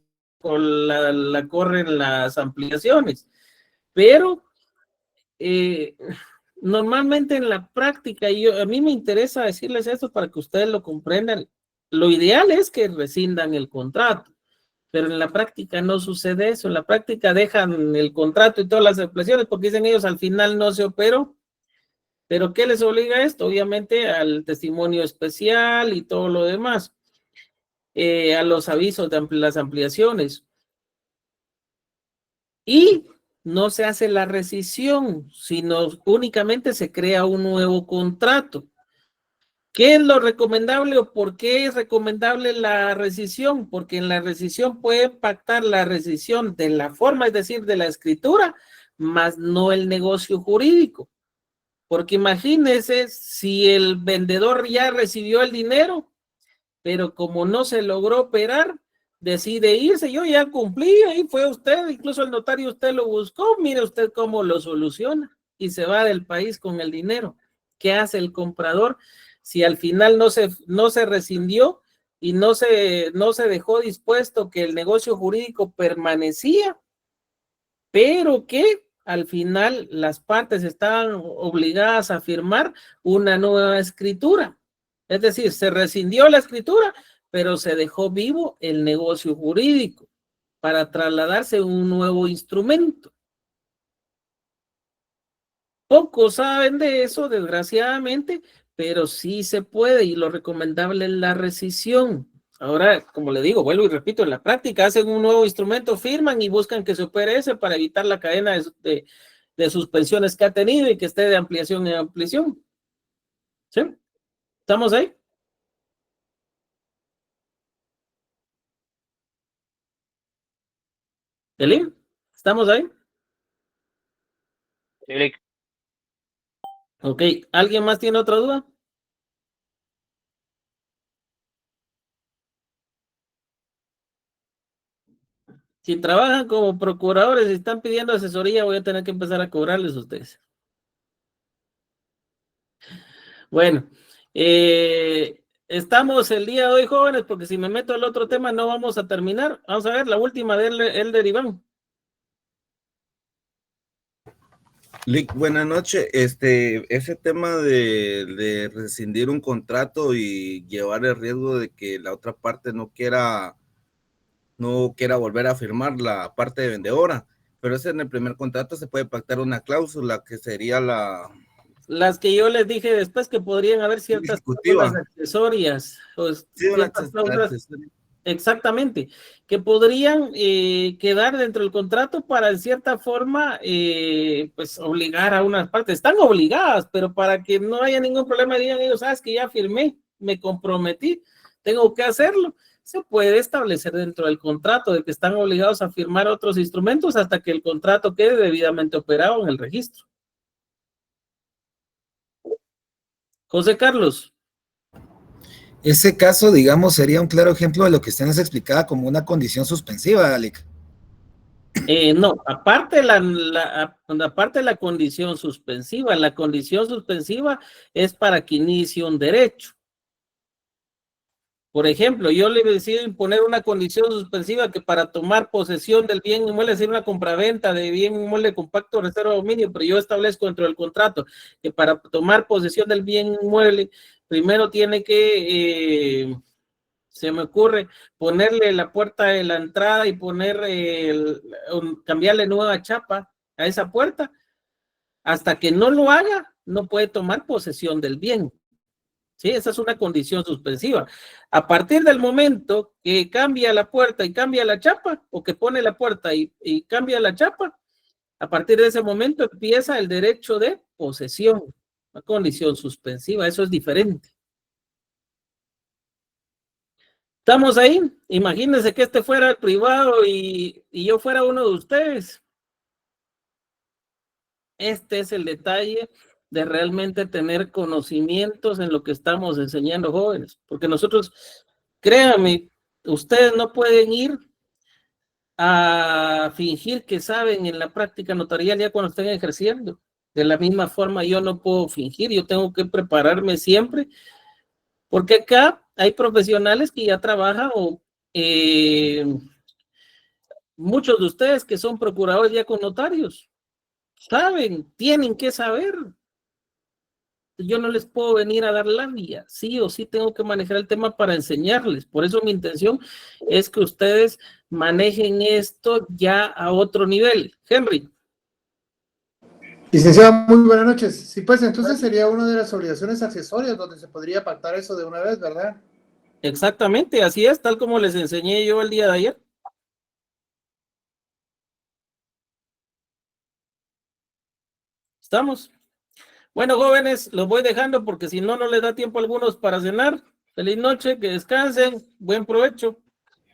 la corren las ampliaciones. Pero normalmente en la práctica, a mí me interesa decirles esto para que ustedes lo comprendan. Lo ideal es que rescindan el contrato, pero en la práctica no sucede eso. En la práctica dejan el contrato y todas las ampliaciones porque dicen ellos al final no se operó. ¿Pero qué les obliga a esto? Obviamente al testimonio especial y todo lo demás, a los avisos de las ampliaciones. Y no se hace la rescisión, sino únicamente se crea un nuevo contrato. ¿Qué es lo recomendable o por qué es recomendable la rescisión? Porque en la rescisión puede pactar la rescisión de la forma, es decir, de la escritura, más no el negocio jurídico. Porque imagínese si el vendedor ya recibió el dinero, pero como no se logró operar, decide irse. Yo ya cumplí, ahí fue usted, incluso el notario usted lo buscó, mire usted cómo lo soluciona y se va del país con el dinero. ¿Qué hace el comprador? Si al final no se rescindió y no se dejó dispuesto que el negocio jurídico permanecía, pero que al final las partes estaban obligadas a firmar una nueva escritura. Es decir, se rescindió la escritura, pero se dejó vivo el negocio jurídico para trasladarse a un nuevo instrumento. Pocos saben de eso, desgraciadamente, pero sí se puede y lo recomendable es la rescisión. Ahora, como le digo, vuelvo y repito, en la práctica hacen un nuevo instrumento, firman y buscan que se opere ese para evitar la cadena de suspensiones que ha tenido y que esté de ampliación en ampliación. ¿Sí? ¿Estamos ahí? ¿Elín? ¿Estamos ahí? Sí. Ok, ¿alguien más tiene otra duda? Si trabajan como procuradores y están pidiendo asesoría, voy a tener que empezar a cobrarles a ustedes. Bueno, estamos el día de hoy, jóvenes, porque si me meto al otro tema no vamos a terminar. Vamos a ver la última de Elder Iván. Lick, buenas noches. Ese tema de rescindir un contrato y llevar el riesgo de que la otra parte no quiera volver a firmar la parte de vendedora, pero ese en el primer contrato se puede pactar una cláusula que sería las que yo les dije después, que podrían haber ciertas cláusulas accesorias, pues, ciertas cláusulas, exactamente, que podrían quedar dentro del contrato para en cierta forma pues obligar a unas partes. Están obligadas, pero para que no haya ningún problema, digan ellos, sabes que ya firmé, me comprometí, tengo que hacerlo. Se puede establecer dentro del contrato de que están obligados a firmar otros instrumentos hasta que el contrato quede debidamente operado en el registro. José Carlos. Ese caso, digamos, sería un claro ejemplo de lo que usted nos explicaba como una condición suspensiva, Alec. No, aparte de la condición suspensiva, la condición suspensiva es para que inicie un derecho. Por ejemplo, yo le decido imponer una condición suspensiva que para tomar posesión del bien inmueble, es decir, una compraventa de bien inmueble con pacto de reserva de dominio, pero yo establezco dentro del contrato que para tomar posesión del bien inmueble, primero tiene que, se me ocurre, ponerle la puerta de la entrada y cambiarle nueva chapa a esa puerta. Hasta que no lo haga, no puede tomar posesión del bien. Sí, esa es una condición suspensiva. A partir del momento que cambia la puerta y cambia la chapa, o que pone la puerta y cambia la chapa, a partir de ese momento empieza el derecho de posesión, una condición suspensiva, eso es diferente. ¿Estamos ahí? Imagínense que este fuera el privado y yo fuera uno de ustedes. Este es el detalle de realmente tener conocimientos en lo que estamos enseñando, jóvenes, porque nosotros, créanme, ustedes no pueden ir a fingir que saben en la práctica notarial ya cuando estén ejerciendo. De la misma forma yo no puedo fingir, yo tengo que prepararme siempre, porque acá hay profesionales que ya trabajan o muchos de ustedes que son procuradores ya con notarios, saben, tienen que saber. Yo no les puedo venir a dar la vía, sí o sí tengo que manejar el tema para enseñarles. Por eso mi intención es que ustedes manejen esto ya a otro nivel. Henry. Licenciado, muy buenas noches. Sí, pues entonces sería una de las obligaciones accesorias donde se podría pactar eso de una vez, ¿verdad? Exactamente, así es, tal como les enseñé yo el día de ayer. ¿Estamos? Bueno, jóvenes, los voy dejando porque si no, no les da tiempo a algunos para cenar. Feliz noche, que descansen, buen provecho.